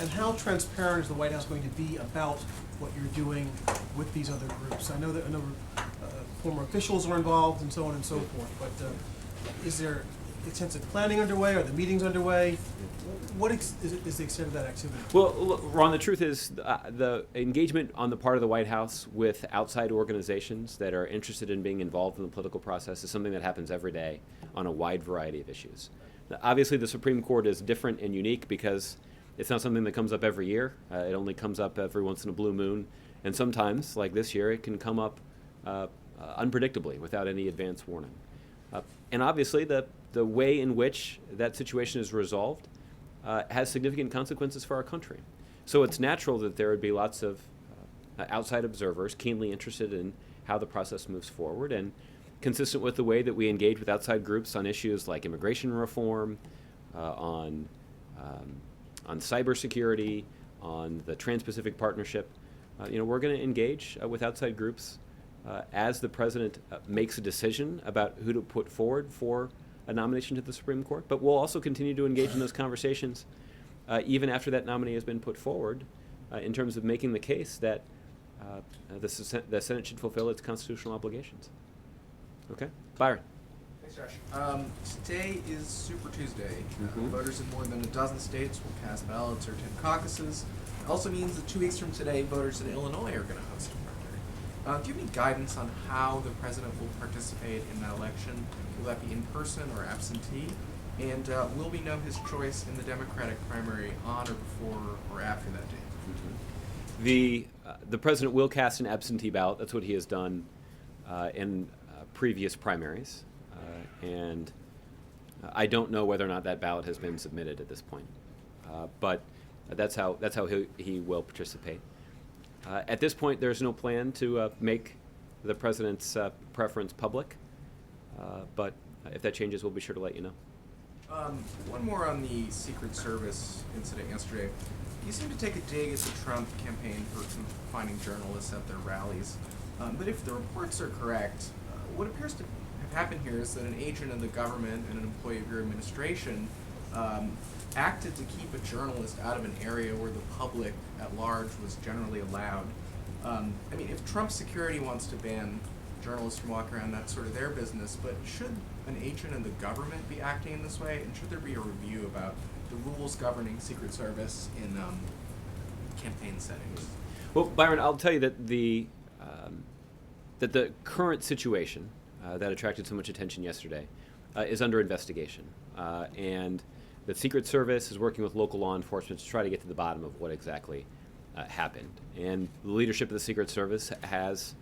and how transparent is the White House going to be about what you're doing with these other groups? I know that a number of former officials are involved and so on and so forth, but is there extensive planning underway? Are the meetings underway? What is the extent of that activity? Well, look, Ron, the truth is the engagement on the part of the White House with outside organizations that are interested in being involved in the political process is something that happens every day on a wide variety of issues. Now, obviously, the Supreme Court is different and unique because it's not something that comes up every year. It only comes up every once in a blue moon. And sometimes, like this year, it can come up unpredictably without any advance warning. And obviously, the way in which that situation is resolved has significant consequences for our country. So it's natural that there would be lots of outside observers keenly interested in how the process moves forward, and consistent with the way that we engage with outside groups on issues like immigration reform, on cybersecurity, on the Trans-Pacific Partnership. We're going to engage with outside groups as the president makes a decision about who to put forward for a nomination to the Supreme Court. But we'll also continue to engage in those conversations even after that nominee has been put forward in terms of making the case that the Senate should fulfill its constitutional obligations. Okay? Byron. Thanks, Josh. Today is Super Tuesday. Voters in more than a dozen states will cast ballots or attend caucuses. It also means that 2 weeks from today, voters in Illinois are going to host a primary. Do you have any guidance on how the president will participate in that election? Will that be in person or absentee? And will we know his choice in the Democratic primary on or before or after that date? The president will cast an absentee ballot. That's what he has done in previous primaries, and I don't know whether or not that ballot has been submitted at this point, but that's how he will participate. At this point, there's no plan to make the president's preference public, but if that changes, we'll be sure to let you know. One more on the Secret Service incident yesterday. You seem to take a dig at the Trump campaign for finding journalists at their rallies. But if the reports are correct, what appears to have happened here is that an agent of the government and an employee of your administration acted to keep a journalist out of an area where the public at large was generally allowed. If Trump's security wants to ban journalists from walking around, that's sort of their business, but should an agent of the government be acting in this way? And should there be a review about the rules governing Secret Service in campaign settings? Well, Byron, I'll tell you that the current situation that attracted so much attention yesterday is under investigation, and the Secret Service is working with local law enforcement to try to get to the bottom of what exactly happened. And the leadership of the Secret Service has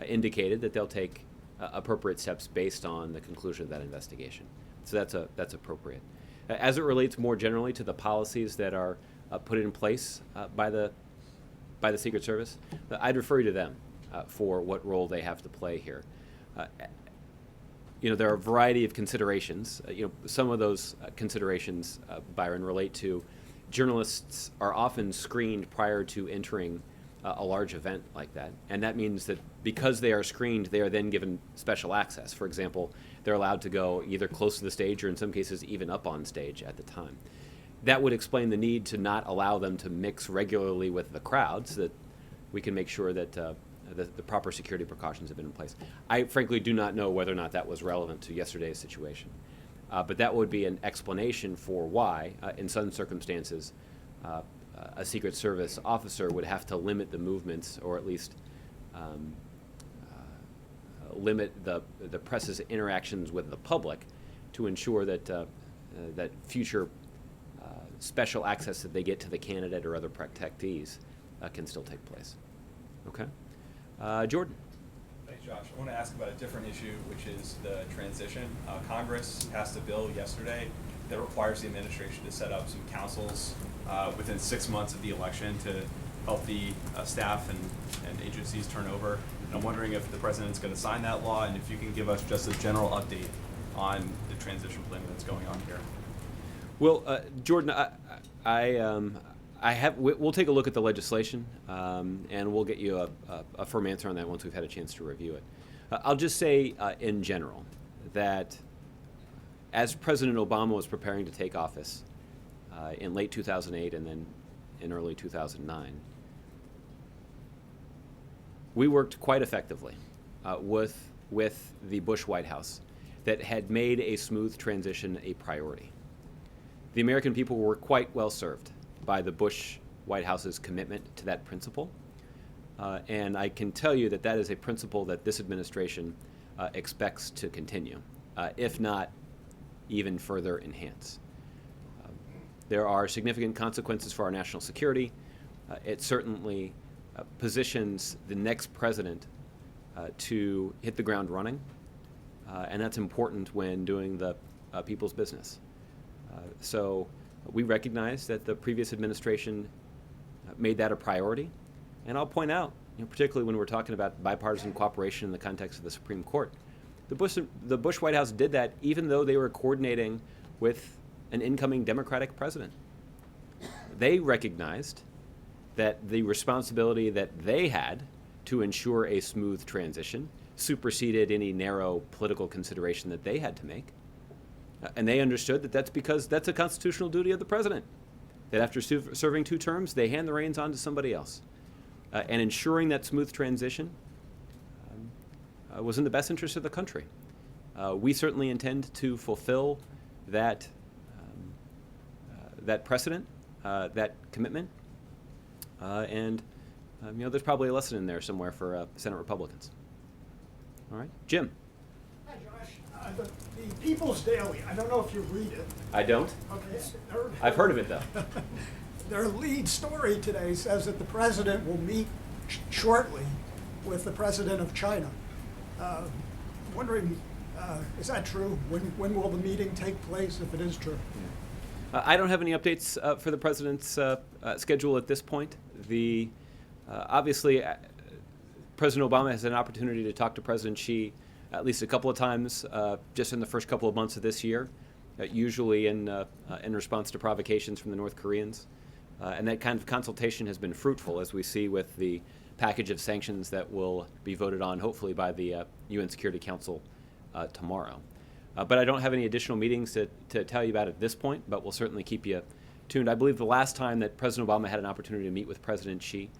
indicated that they'll take appropriate steps based on the conclusion of that investigation. So that's appropriate. As it relates more generally to the policies that are put in place by the Secret Service, I'd refer you to them for what role they have to play here. There are a variety of considerations. Some of those considerations, Byron, relate to journalists are often screened prior to entering a large event like that. And that means that because they are screened, they are then given special access. For example, they're allowed to go either close to the stage or in some cases even up on stage at the time. That would explain the need to not allow them to mix regularly with the crowd so that we can make sure that the proper security precautions have been in place. I frankly do not know whether or not that was relevant to yesterday's situation. But that would be an explanation for why, in some circumstances, a Secret Service officer would have to limit the movements, or at least limit the press's interactions with the public, to ensure that that future special access that they get to the candidate or other protectees can still take place. Okay, Jordan. Thanks, Josh. I want to ask about a different issue, which is the transition. Congress passed a bill yesterday that requires the administration to set up some councils within 6 months of the election to help the staff and agencies turn over. And I'm wondering if the president's going to sign that law, and if you can give us just a general update on the transition planning that's going on here. Well, Jordan, we'll take a look at the legislation, and we'll get you a firm answer on that once we've had a chance to review it. I'll just say in general that as President Obama was preparing to take office in late 2008 and then in early 2009, we worked quite effectively with the Bush White House that had made a smooth transition a priority. The American people were quite well served by the Bush White House's commitment to that principle. And I can tell you that that is a principle that this administration expects to continue, if not even further enhance. There are significant consequences for our national security. It certainly positions the next president to hit the ground running, and that's important when doing the people's business. So we recognize that the previous administration made that a priority, and I'll point out particularly when we're talking about bipartisan cooperation in the context of the Supreme Court. The Bush White House did that even though they were coordinating with an incoming Democratic president. They recognized that the responsibility that they had to ensure a smooth transition superseded any narrow political consideration that they had to make. And they understood that that's because that's a constitutional duty of the president, that after serving 2 terms, they hand the reins on to somebody else. And ensuring that smooth transition was in the best interest of the country. We certainly intend to fulfill that, that precedent, that commitment. There's probably a lesson in there somewhere for Senate Republicans. All right, Jim. Hi, Josh. The People's Daily, I don't know if you read it. I don't. Okay. I've heard of it, though. Their lead story today says that the president will meet shortly with the president of China. Wondering, is that true? When will the meeting take place, if it is true? I don't have any updates for the president's schedule at this point. Obviously, President Obama has an opportunity to talk to President Xi at least a couple of times just in the first couple of months of this year, usually in response to provocations from the North Koreans. And that kind of consultation has been fruitful, as we see with the package of sanctions that will be voted on, hopefully, by the UN Security Council tomorrow. But I don't have any additional meetings to tell you about at this point, but we'll certainly keep you tuned. I believe the last time that President Obama had an opportunity to meet with President Xi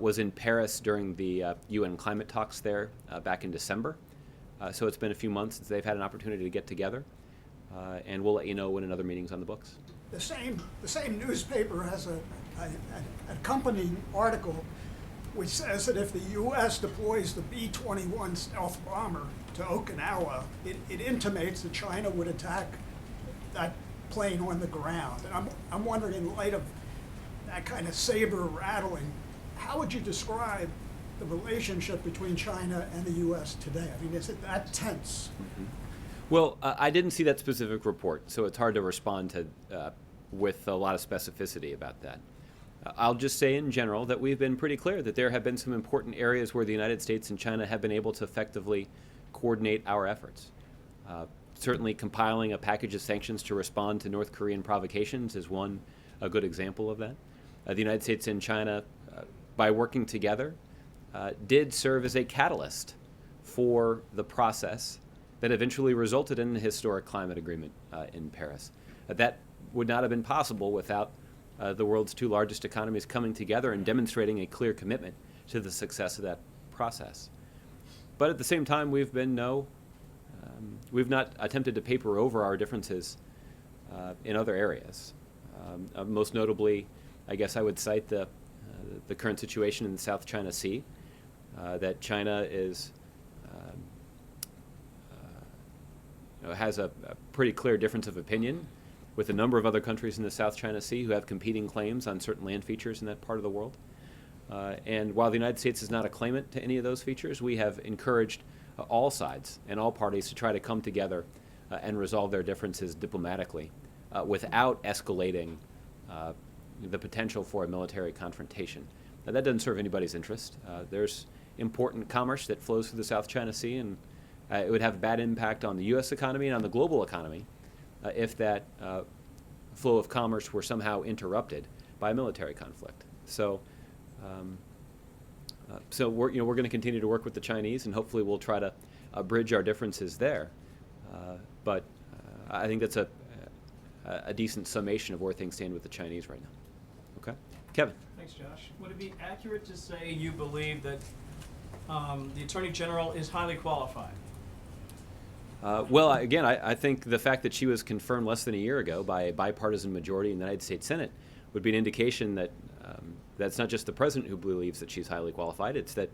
was in Paris during the UN climate talks there back in December. So it's been a few months since they've had an opportunity to get together, and we'll let you know when another meeting's on the books. The same newspaper has an accompanying article which says that if the U.S. deploys the B-21 stealth bomber to Okinawa, it intimates that China would attack that plane on the ground. And I'm wondering, in light of that kind of saber rattling, how would you describe the relationship between China and the U.S. today? I mean, is it that tense? Mm-hmm. Well, I didn't see that specific report, so it's hard to respond to with a lot of specificity about that. I'll just say in general that we've been pretty clear that there have been some important areas where the United States and China have been able to effectively coordinate our efforts. Certainly compiling a package of sanctions to respond to North Korean provocations is a good example of that. The United States and China, by working together, did serve as a catalyst for the process that eventually resulted in the historic climate agreement in Paris. That would not have been possible without the world's 2 largest economies coming together and demonstrating a clear commitment to the success of that process. But at the same time, we've not attempted to paper over our differences in other areas. Most notably, I guess I would cite the current situation in the South China Sea, that China has a pretty clear difference of opinion with a number of other countries in the South China Sea who have competing claims on certain land features in that part of the world. And while the United States is not a claimant to any of those features, we have encouraged all sides and all parties to try to come together and resolve their differences diplomatically without escalating the potential for a military confrontation. Now, that doesn't serve anybody's interest. There's important commerce that flows through the South China Sea, and it would have a bad impact on the U.S. economy and on the global economy if that flow of commerce were somehow interrupted by a military conflict. So we're going to continue to work with the Chinese, and hopefully we'll try to bridge our differences there. But I think that's a decent summation of where things stand with the Chinese right now. Okay, Kevin. Thanks, Josh. Would it be accurate to say you believe that the Attorney General is highly qualified? Well, again, I think the fact that she was confirmed less than a year ago by a bipartisan majority in the United States Senate would be an indication that that's not just the president who believes that she's highly qualified. It's that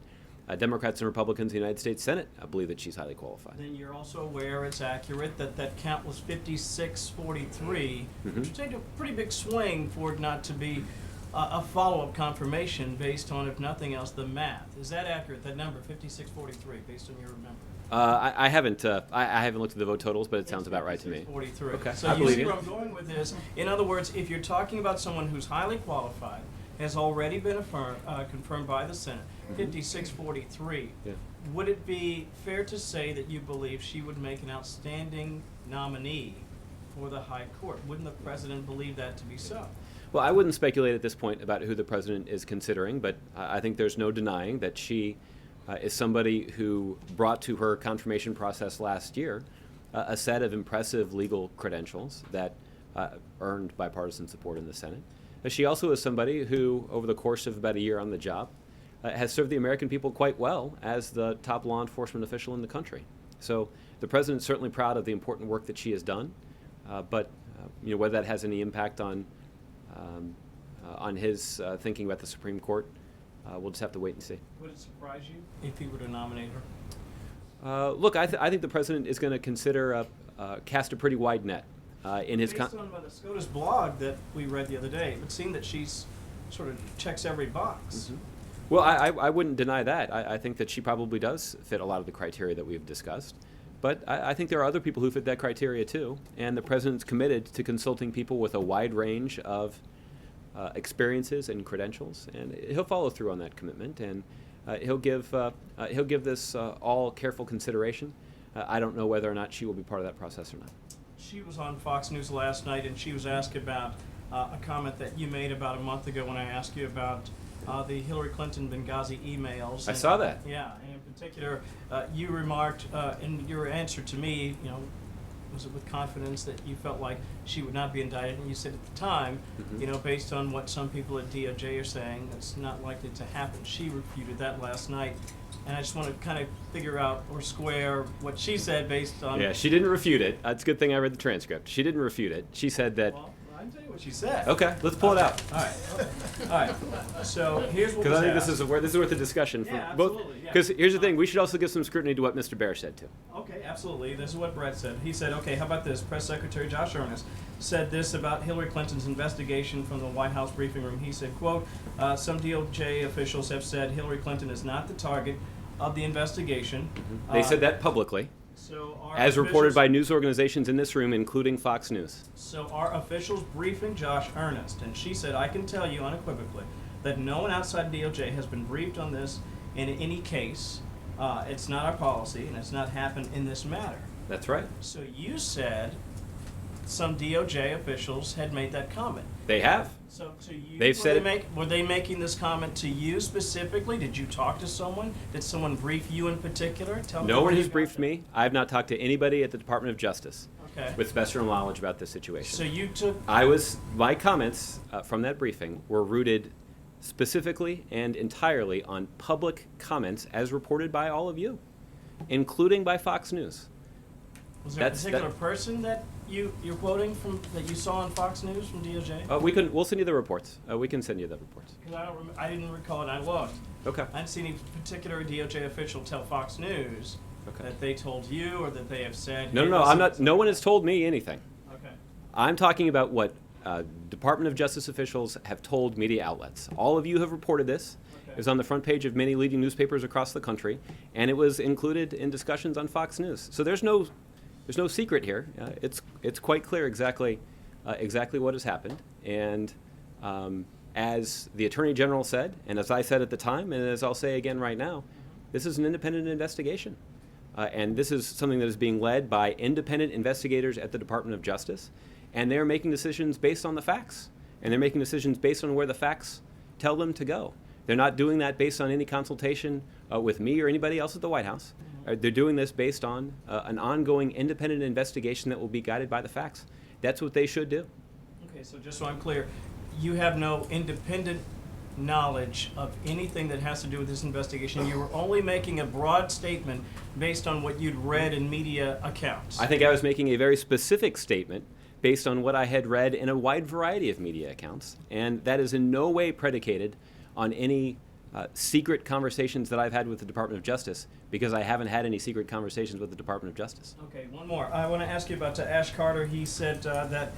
Democrats and Republicans in the United States Senate believe that she's highly qualified. Then you're also aware it's accurate that that count was 56-43, which would take a pretty big swing for it not to be a follow-up confirmation based on, if nothing else, the math. Is that accurate, that number, 56-43, based on your memory? I haven't looked at the vote totals, but it sounds about right to me. 43. Okay, So I you believe see you. where I'm going with this. In other words, if you're talking about someone who's highly qualified, has already been confirmed by the Senate, 56-43. Yeah. Would it be fair to say that you believe she would make an outstanding nominee for the High Court? Wouldn't the President believe that to be so? Well, I wouldn't speculate at this point about who the President is considering, but I think there's no denying that she is somebody who brought to her confirmation process last year a set of impressive legal credentials that earned bipartisan support in the Senate. She also is somebody who, over the course of about a year on the job, has served the American people quite well as the top law enforcement official in the country. So the President's certainly proud of the important work that she has done, but whether that has any impact on his thinking about the Supreme Court, we'll just have to wait and see. Would it surprise you if he were to nominate her? Look, I think the President is going to consider cast a pretty wide net in his. Based on the SCOTUS blog that we read the other day, it would seem that she's sort of checks every box. Mm-hmm. Well, I wouldn't deny that. I think that she probably does fit a lot of the criteria that we've discussed. But I think there are other people who fit that criteria too. And the President's committed to consulting people with a wide range of experiences and credentials. And he'll follow through on that commitment. And he'll give this all careful consideration. I don't know whether or not she will be part of that process or not. She was on Fox News last night, and she was asked about a comment that you made about a month ago when I asked you about the Hillary Clinton Benghazi emails. I saw that. Yeah, and in particular, you remarked in your answer to me, was it with confidence that you felt like she would not be indicted? And you said at the time, based on what some people at DOJ are saying, that's not likely to happen. She refuted that last night. And I just want to kind of figure out or square what she said based on... Yeah, she didn't refute it. It's a good thing I read the transcript. She didn't refute it. She said that... Well, I can tell you what she said. Okay, let's pull it out. All right. All right. So here's what Because I think asked. this is worth a discussion. Yeah, both. absolutely, yeah. Because here's the thing, we should also give some scrutiny to what Mr. Baer said too. Okay, absolutely. This is what Brett said. He said, okay, how about this? Press Secretary Josh Earnest said this about Hillary Clinton's investigation from the White House briefing room. He said, quote, some DOJ officials have said Hillary Clinton is not the target of the investigation. They said that publicly, So as reported by news organizations in this room, including Fox News. So our officials briefing Josh Earnest, and she said, I can tell you unequivocally that no one outside DOJ has been briefed on this in any case. It's not our policy, and it's not happened in this matter. That's right. So you said some DOJ officials had made that comment. They have. So you, They've said it. were they making this comment to you specifically? Did you talk to someone? Did someone brief you in particular? Tell me No where one you has got briefed that. me. I have not talked to anybody at the Department of Justice Okay. with special knowledge about this situation. So you took... My comments from that briefing were rooted specifically and entirely on public comments as reported by all of you, including by Fox News. Was there a particular person that you're quoting from that you saw on Fox News from DOJ? We'll send you the reports. We can send you the reports. Because I didn't recall it. I looked. Okay. I didn't see any particular DOJ official tell Fox News that they told you or that they have said. No, hey, no, listen, I'm not. No one has told me anything. Okay. I'm talking about what Department of Justice officials have told media outlets. All of you have reported this. It was on the front page of many leading newspapers across the country, and it was included in discussions on Fox News. So there's no secret here. It's quite clear exactly what has happened. And as the Attorney General said, and as I said at the time, and as I'll say again right now, this is an independent investigation. And this is something that is being led by independent investigators at the Department of Justice. And they're making decisions based on the facts. And they're making decisions based on where the facts tell them to go. They're not doing that based on any consultation with me or anybody else at the White House. They're doing this based on an ongoing independent investigation that will be guided by the facts. That's what they should do. Okay, so just so I'm clear, you have no independent knowledge of anything that has to do with this investigation. You were only making a broad statement based on what you'd read in media accounts. I think I was making a very specific statement based on what I had read in a wide variety of media accounts, and that is in no way predicated on any secret conversations that I've had with the Department of Justice, because I haven't had any secret conversations with the Department of Justice. Okay, one more. I want to ask you about Ash Carter. He said that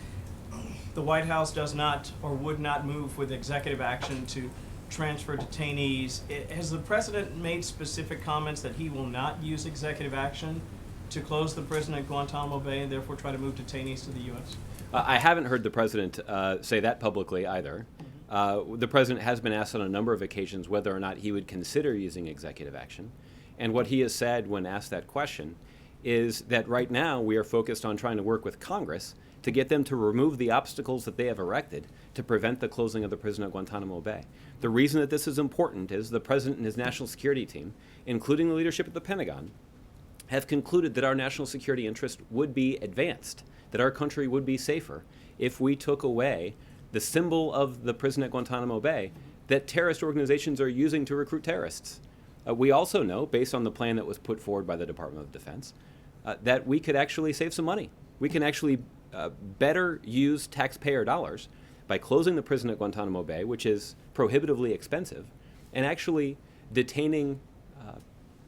the White House does not or would not move with executive action to transfer detainees. Has the President made specific comments that he will not use executive action to close the prison at Guantanamo Bay and therefore try to move detainees to the U.S.? I haven't heard the President say that publicly either. The president has been asked on a number of occasions whether or not he would consider using executive action. And what he has said when asked that question is that right now we are focused on trying to work with Congress to get them to remove the obstacles that they have erected to prevent the closing of the prison at Guantanamo Bay. The reason that this is important is the president and his national security team, including the leadership at the Pentagon, have concluded that our national security interest would be advanced, that our country would be safer if we took away the symbol of the prison at Guantanamo Bay that terrorist organizations are using to recruit terrorists. We also know, based on the plan that was put forward by the Department of Defense, that we could actually save some money. We can actually better use taxpayer dollars by closing the prison at Guantanamo Bay, which is prohibitively expensive, and actually detaining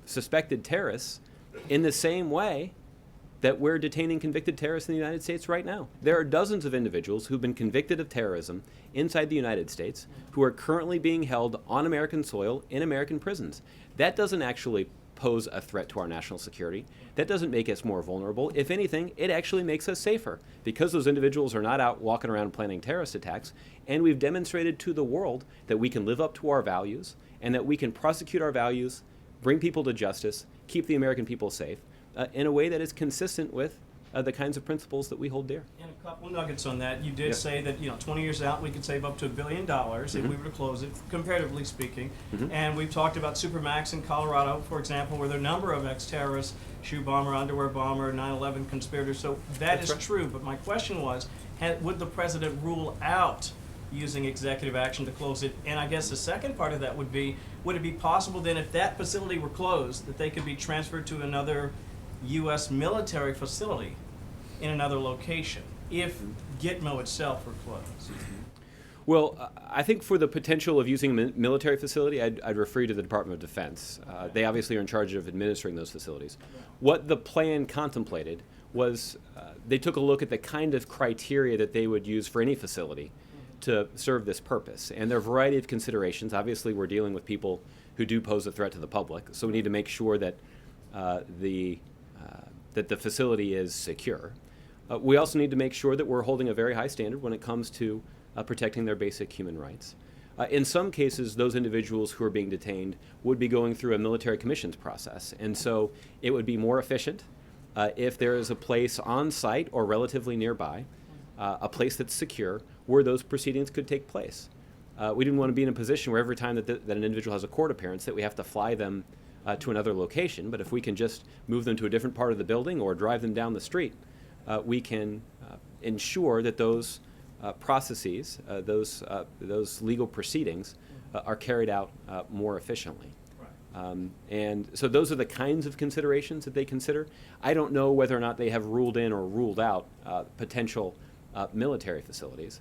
suspected terrorists in the same way that we're detaining convicted terrorists in the United States right now. There are dozens of individuals who've been convicted of terrorism inside the United States who are currently being held on American soil in American prisons. That doesn't actually pose a threat to our national security. That doesn't make us more vulnerable. If anything, it actually makes us safer because those individuals are not out walking around planning terrorist attacks, and we've demonstrated to the world that we can live up to our values and that we can prosecute our values, bring people to justice, keep the American people safe in a way that is consistent with the kinds of principles that we hold dear. And a couple nuggets on that. You did Yeah. say that 20 years out we could save up to $1 billion if we were to close it, comparatively speaking. And we've talked about Supermax in Colorado, for example, where there are a number of ex-terrorists, shoe bomber, underwear bomber, 9/11 conspirators. So that is true. But my question was, would the president rule out using executive action to close it? And I guess the second part of that would be, would it be possible then if that facility were closed that they could be transferred to another U.S. military facility in another location if Gitmo itself were closed? Well, I think for the potential of using a military facility, I'd refer you to the Department of Defense. They obviously are in charge of administering those facilities. What the plan contemplated was they took a look at the kind of criteria that they would use for any facility to serve this purpose. And there are a variety of considerations. Obviously, we're dealing with people who do pose a threat to the public, so we need to make sure that that the facility is secure. We also need to make sure that we're holding a very high standard when it comes to protecting their basic human rights. In some cases, those individuals who are being detained would be going through a military commissions process, and so it would be more efficient if there is a place on site or relatively nearby, a place that's secure, where those proceedings could take place. We didn't want to be in a position where every time that an individual has a court appearance that we have to fly them to another location, but if we can just move them to a different part of the building or drive them down the street, we can ensure that those processes, those legal proceedings are carried out more efficiently. And so those are the kinds of considerations that they consider. I don't know whether or not they have ruled in or ruled out potential military facilities.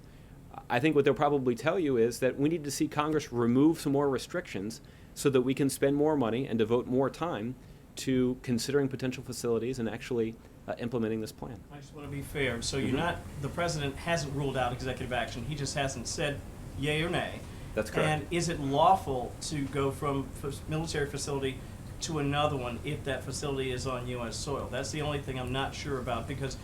I think what they'll probably tell you is that we need to see Congress remove some more restrictions so that we can spend more money and devote more time to considering potential facilities and actually implementing this plan. I just want to be fair. So you're not, the president hasn't ruled out executive action. He just hasn't said yay or nay. That's correct. And is it lawful to go from military facility to another one if that facility is on U.S. soil? That's the only thing I'm not sure about, because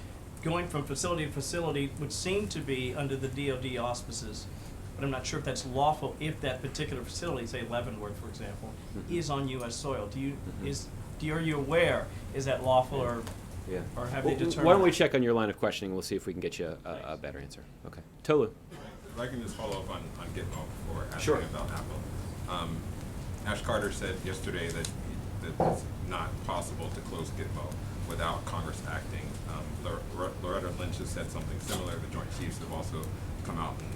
going from facility to facility would seem to be under the DoD auspices, but I'm not sure if that's lawful if that particular facility, say Leavenworth, for example, is on U.S. soil. Are you aware, is that lawful, or have they determined? Why don't we check on your line of questioning? We'll see if we can get you a better answer. Okay. Tolu. If I can just follow up on Gitmo before asking Sure. about Apple. Ash Carter said yesterday that it's not possible to close Gitmo without Congress acting. Loretta Lynch has said something similar. The Joint Chiefs have also come out in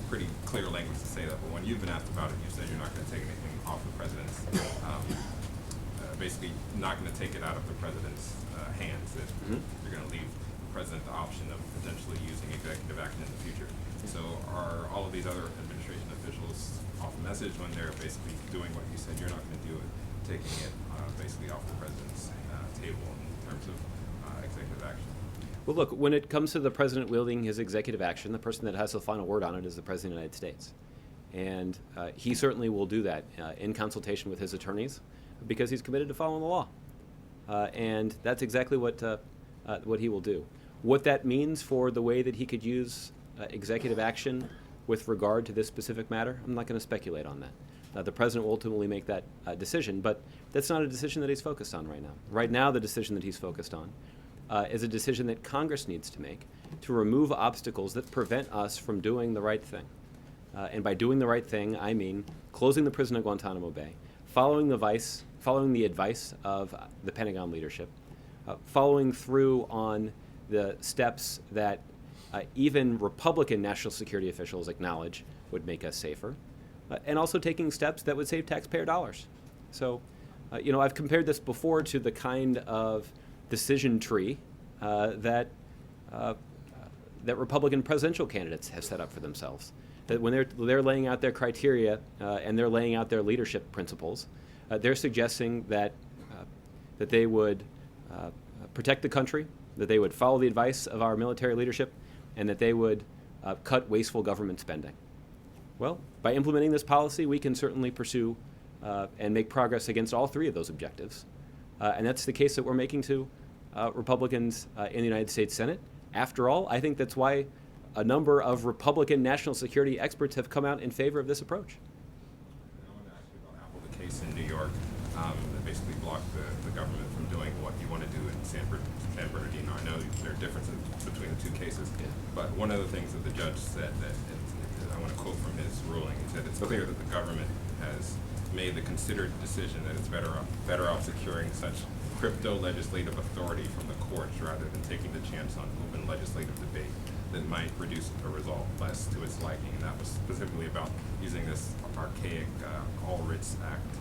pretty clear language to say that. But when you've been asked about it, you said you're not going to take anything off the president's, basically not going to take it out of the president's hands. That you're going to leave the president the option of potentially using executive action in the future. So are all of these other administration officials off message when they're basically doing what you said you're not going to do, it, taking it basically off the president's table in terms of executive action? Well, look, when it comes to the president wielding his executive action, the person that has the final word on it is the President of the United States. And he certainly will do that in consultation with his attorneys because he's committed to following the law. And that's exactly what he will do. What that means for the way that he could use executive action with regard to this specific matter, I'm not going to speculate on that. The president will ultimately make that decision, but that's not a decision that he's focused on right now. Right now, the decision that he's focused on is a decision that Congress needs to make to remove obstacles that prevent us from doing the right thing. And by doing the right thing, I mean closing the prison at Guantanamo Bay, following the advice of the Pentagon leadership, following through on the steps that even Republican national security officials acknowledge would make us safer, and also taking steps that would save taxpayer dollars. So, I've compared this before to the kind of decision tree that Republican presidential candidates have set up for themselves. That when they're laying out their criteria and they're laying out their leadership principles, they're suggesting that they would protect the country, that they would follow the advice of our military leadership, and that they would cut wasteful government spending. Well, by implementing this policy, we can certainly pursue and make progress against all three of those objectives. And that's the case that we're making to Republicans in the United States Senate. After all, I think that's why a number of Republican national security experts have come out in favor of this approach. I want to ask you about Apple, the case in New York that basically blocked the government from doing what you want to do in San Bernardino. I know there are differences between the two cases, but one of the things that the judge said that, I want to quote from his ruling, he said it's clear that the government has made the considered decision that it's better off securing such crypto legislative authority from the courts rather than taking the chance on open legislative debate that might produce a result less to its liking. And that was specifically about using this archaic All Writs Act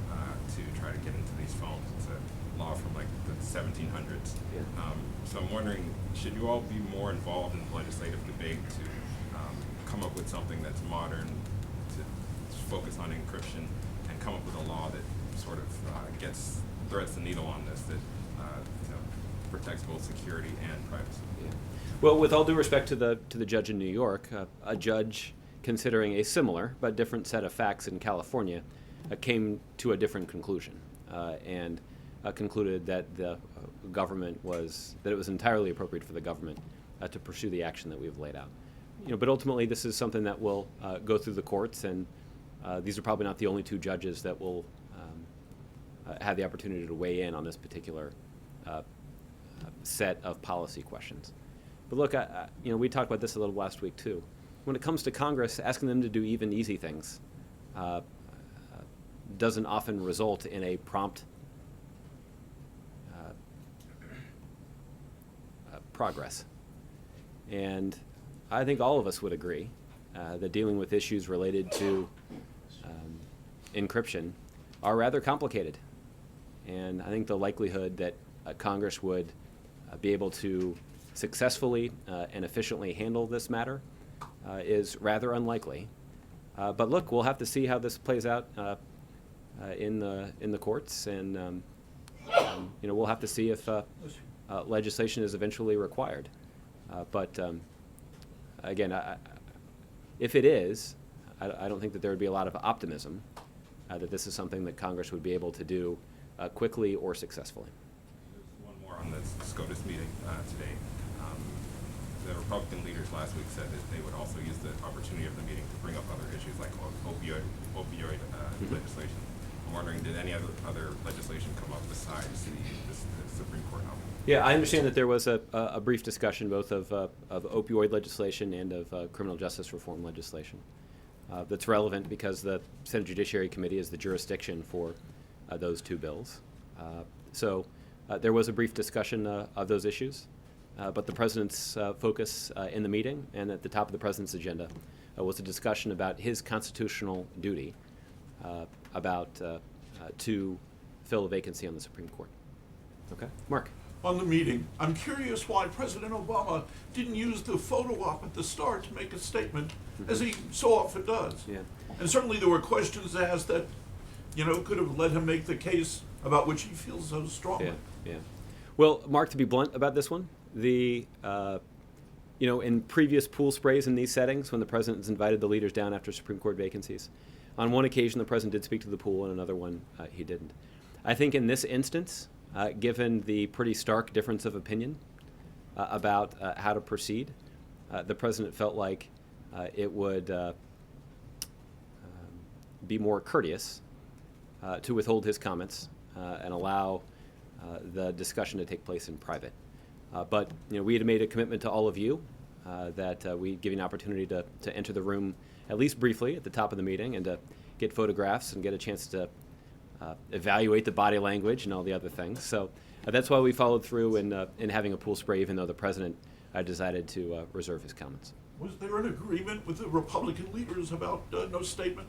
to try to get into these phones. It's a law from like the 1700s. Yeah. So I'm wondering, should you all be more involved in the legislative debate to come up with something that's modern, to focus on encryption, and come up with a law that sort of threads the needle on this, that protects both security and privacy? Yeah. Well, with all due respect to the judge in New York, a judge considering a similar but different set of facts in California came to a different conclusion and concluded that the government that it was entirely appropriate for the government to pursue the action that we've laid out. But ultimately, this is something that will go through the courts, and these are probably not the only two judges that will have the opportunity to weigh in on this particular set of policy questions. But look, we talked about this a little last week too. When it comes to Congress, asking them to do even easy things doesn't often result in a prompt progress. And I think all of us would agree that dealing with issues related to encryption are rather complicated. And I think the likelihood that Congress would be able to successfully and efficiently handle this matter is rather unlikely. But look, we'll have to see how this plays out in the courts, and we'll have to see if legislation is eventually required. But again, if it is, I don't think that there would be a lot of optimism that this is something that Congress would be able to do quickly or successfully. There's one more on the SCOTUS meeting today. The Republican leaders last week said that they would also use the opportunity of the meeting to bring up other issues like opioid legislation. I'm wondering, did any other legislation come up besides the Supreme Court nominee? Yeah, I understand that there was a brief discussion both of opioid legislation and of criminal justice reform legislation. That's relevant because the Senate Judiciary Committee is the jurisdiction for those two bills. So there was a brief discussion of those issues, but the President's focus in the meeting and at the top of the President's agenda was a discussion about his constitutional duty to fill a vacancy on the Supreme Court. Okay, Mark. On the meeting, I'm curious why President Obama didn't use the photo op at the start to make a statement, as he so often does. Yeah. And certainly there were questions asked that, could have let him make the case about which he feels so strongly. Yeah. Well, Mark, to be blunt about this one, in previous pool sprays in these settings, when the President has invited the leaders down after Supreme Court vacancies, on one occasion the President did speak to the pool, and another one he didn't. I think in this instance, given the pretty stark difference of opinion about how to proceed, the President felt like it would be more courteous to withhold his comments and allow the discussion to take place in private. But we had made a commitment to all of you that we'd give you an opportunity to enter the room at least briefly at the top of the meeting and to get photographs and get a chance to evaluate the body language and all the other things. So that's why we followed through in having a pool spray, even though the president decided to reserve his comments. Was there an agreement with the Republican leaders about no statement?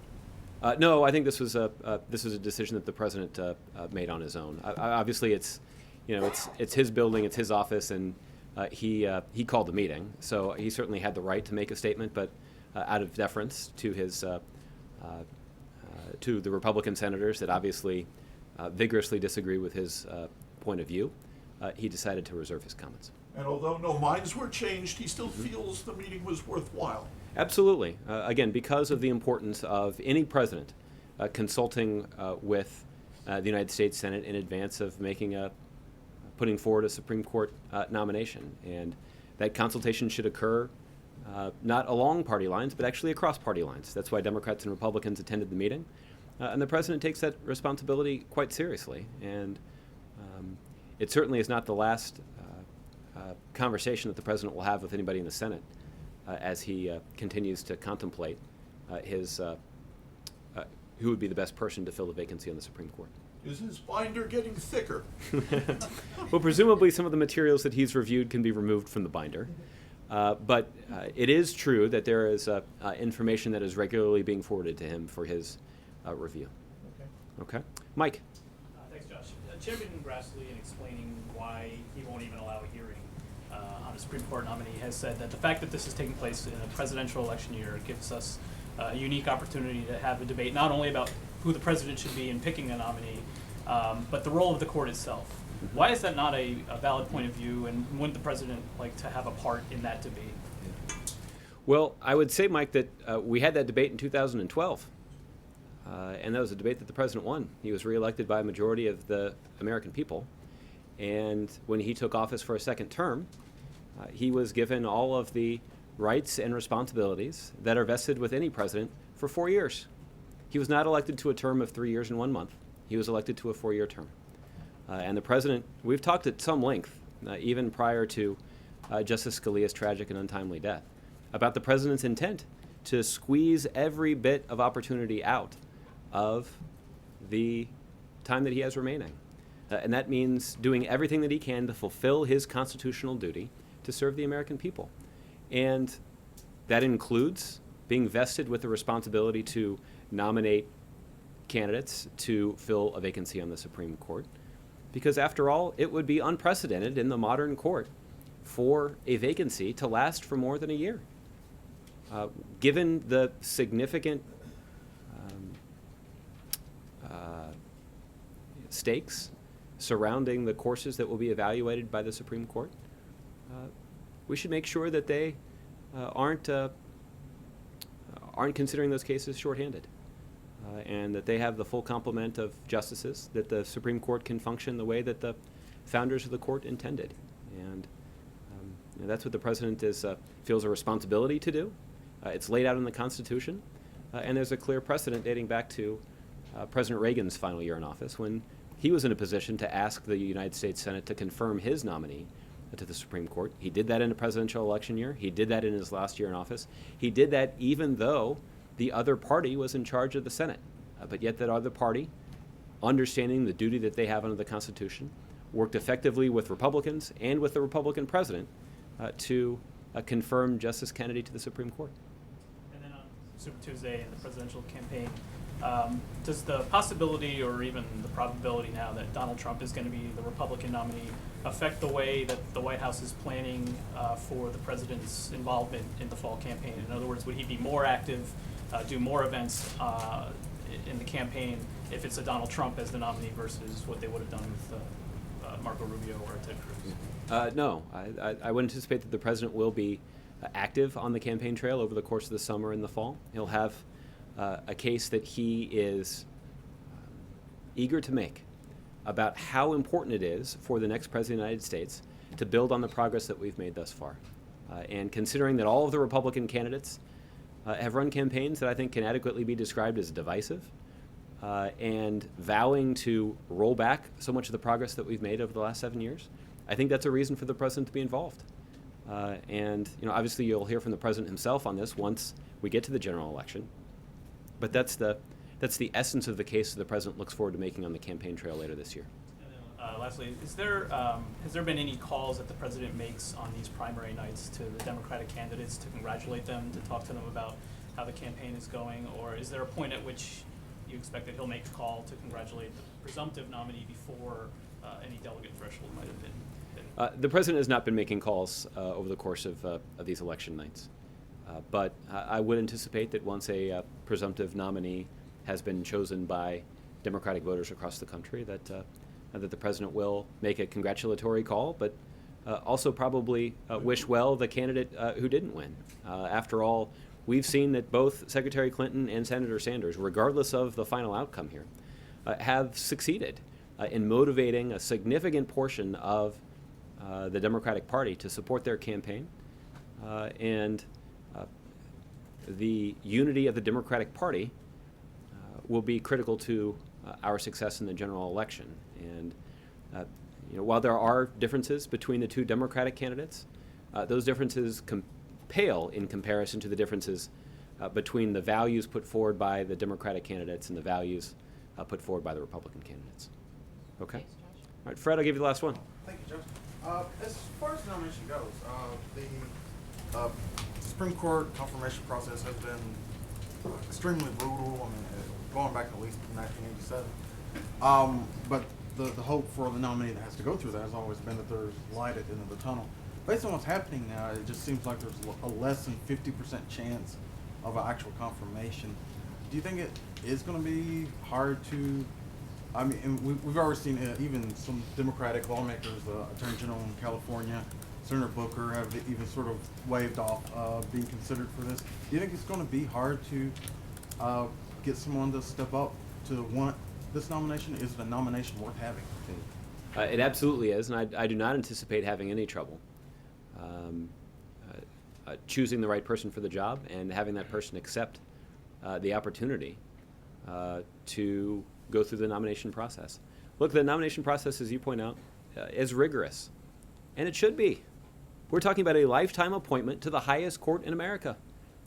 No, I think this was a decision that the president made on his own. Obviously, it's his building, it's his office, and he called the meeting, so he certainly had the right to make a statement. But out of deference to his to the Republican senators that obviously vigorously disagree with his point of view, he decided to reserve his comments. And although no minds were changed, he still feels the meeting was worthwhile. Absolutely. Again, because of the importance of any president consulting with the United States Senate in advance of putting forward a Supreme Court nomination. And that consultation should occur not along party lines, but actually across party lines. That's why Democrats and Republicans attended the meeting. And the president takes that responsibility quite seriously. And it certainly is not the last conversation that the president will have with anybody in the Senate as he continues to contemplate who would be the best person to fill the vacancy on the Supreme Court. Is his binder getting thicker? Well, presumably some of the materials that he's reviewed can be removed from the binder. But it is true that there is information that is regularly being forwarded to him for his review. Okay. Mike. Thanks, Josh. Chairman Grassley, in explaining why he won't even allow a hearing on a Supreme Court nominee, has said that the fact that this is taking place in a presidential election year gives us a unique opportunity to have a debate not only about who the president should be in picking a nominee, but the role of the court itself. Why is that not a valid point of view, and wouldn't the president like to have a part in that debate? Well, I would say, Mike, that we had that debate in 2012, and that was a debate that the president won. He was reelected by a majority of the American people, and when he took office for a second term, he was given all of the rights and responsibilities that are vested with any president for 4 years. He was not elected to a term of 3 years and 1 month. He was elected to a 4-year term. And the president, we've talked at some length, even prior to Justice Scalia's tragic and untimely death, about the president's intent to squeeze every bit of opportunity out of the time that he has remaining. And that means doing everything that he can to fulfill his constitutional duty to serve the American people. And that includes being vested with the responsibility to nominate candidates to fill a vacancy on the Supreme Court. Because after all, it would be unprecedented in the modern court for a vacancy to last for more than a year. Given the significant stakes surrounding the courses that will be evaluated by the Supreme Court, we should make sure that they aren't considering those cases shorthanded, and that they have the full complement of justices, that the Supreme Court can function the way that the founders of the court intended. And that's what the president feels a responsibility to do. It's laid out in the Constitution, and there's a clear precedent dating back to President Reagan's final year in office, when he was in a position to ask the United States Senate to confirm his nominee to the Supreme Court. He did that in a presidential election year. He did that in his last year in office. He did that even though the other party was in charge of the Senate. But yet that other party, understanding the duty that they have under the Constitution, worked effectively with Republicans and with the Republican president to confirm Justice Kennedy to the Supreme Court. And then on Super Tuesday and the presidential campaign, does the possibility or even the probability now that Donald Trump is going to be the Republican nominee affect the way that the White House is planning for the president's involvement in the fall campaign? In other words, would he be more active, do more events in the campaign if it's a Donald Trump as the nominee versus what they would have done with Marco Rubio or Ted Cruz? No, I would anticipate that the president will be active on the campaign trail over the course of the summer and the fall. He'll have a case that he is eager to make about how important it is for the next president of the United States to build on the progress that we've made thus far. And considering that all of the Republican candidates have run campaigns that I think can adequately be described as divisive, and vowing to roll back so much of the progress that we've made over the last 7 years. I think that's a reason for the president to be involved. And obviously you'll hear from the president himself on this once we get to the general election. But that's the essence of the case that the president looks forward to making on the campaign trail later this year. Lastly, has there been any calls that the president makes on these primary nights to the Democratic candidates to congratulate them, to talk to them about how the campaign is going, or is there a point at which you expect that he'll make a call to congratulate the presumptive nominee before any delegate threshold might have been? The president has not been making calls over the course of these election nights, but I would anticipate that once a presumptive nominee has been chosen by Democratic voters across the country, that the president will make a congratulatory call, but also probably wish well the candidate who didn't win. After all, we've seen that both Secretary Clinton and Senator Sanders, regardless of the final outcome here, have succeeded in motivating a significant portion of the Democratic Party to support their campaign. And the unity of the Democratic Party will be critical to our success in the general election. And while there are differences between the two Democratic candidates, those differences pale in comparison to the differences between the values put forward by the Democratic candidates and the values put forward by the Republican candidates. Okay? All right, Fred, I'll give you the last one. Thank you, Judge. As far as the nomination goes, the Supreme Court confirmation process has been extremely brutal. I mean, going back at least to 1987. But the hope for the nominee that has to go through that has always been that there's light at the end of the tunnel. Based on what's happening now, it just seems like there's a less than 50% chance of an actual confirmation. Do you think it is going to be hard to? I mean, and we've already seen even some Democratic lawmakers, Attorney General in California, Senator Booker, have even sort of waved off being considered for this. Do you think it's going to be hard to get someone to step up to want this nomination? Is it a nomination worth having? It absolutely is, and I do not anticipate having any trouble choosing the right person for the job and having that person accept the opportunity to go through the nomination process. Look, the nomination process, as you point out, is rigorous, and it should be. We're talking about a lifetime appointment to the highest court in America.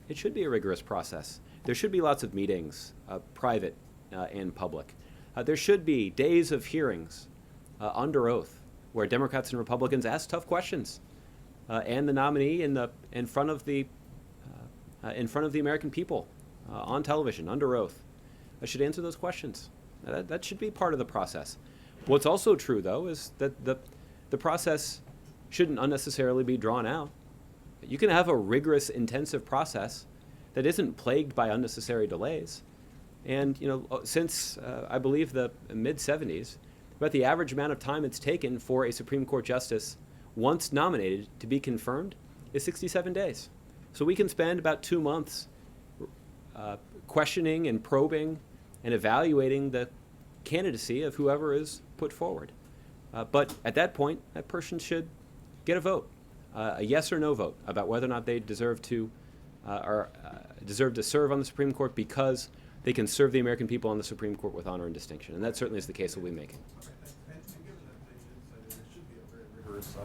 It should be a rigorous process. There should be lots of meetings, private and public. There should be days of hearings under oath where Democrats and Republicans ask tough questions, and the nominee in front of the American people on television under oath should answer those questions. That should be part of the process. What's also true, though, is that the process shouldn't unnecessarily be drawn out. You can have a rigorous, intensive process that isn't plagued by unnecessary delays. And since I believe the mid-'70s, about the average amount of time it's taken for a Supreme Court justice, once nominated, to be confirmed is 67 days. So we can spend about 2 months questioning and probing and evaluating the candidacy of whoever is put forward. But at that point, that person should get a vote, a yes or no vote about whether or not they deserve to serve on the Supreme Court because they can serve the American people on the Supreme Court with honor and distinction. And that certainly is the case that we'll be making. And given that they did say that it should be a very rigorous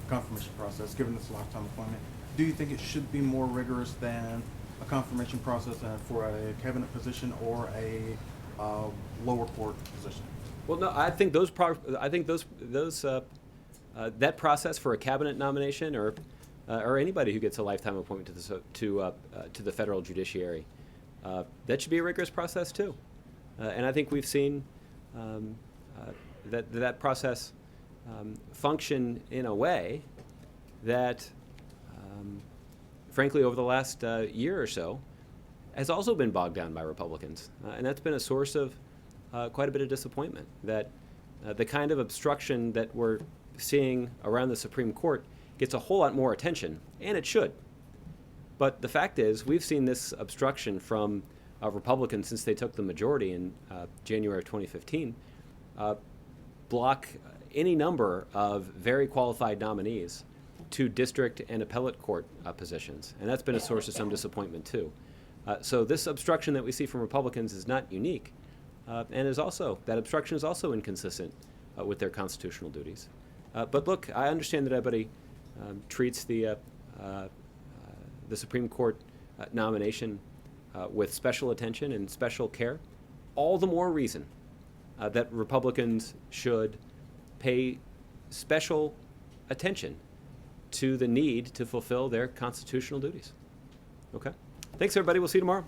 confirmation process, given this lifetime appointment, do you think it should be more rigorous than a confirmation process for a cabinet position or a lower court position? Well, no, I think that process for a cabinet nomination or anybody who gets a lifetime appointment to the federal judiciary, that should be a rigorous process too. And I think we've seen that process function in a way that, frankly, over the last year or so, has also been bogged down by Republicans. And that's been a source of quite a bit of disappointment, that the kind of obstruction that we're seeing around the Supreme Court gets a whole lot more attention, and it should. But the fact is, we've seen this obstruction from Republicans since they took the majority in January of 2015, block any number of very qualified nominees to district and appellate court positions, and that's been a source of some disappointment too. So this obstruction that we see from Republicans is not unique, and is also, that obstruction is also inconsistent with their constitutional duties. But look, I understand that everybody treats the Supreme Court nomination with special attention and special care. All the more reason that Republicans should pay special attention to the need to fulfill their constitutional duties. Okay? Thanks, everybody. We'll see you tomorrow.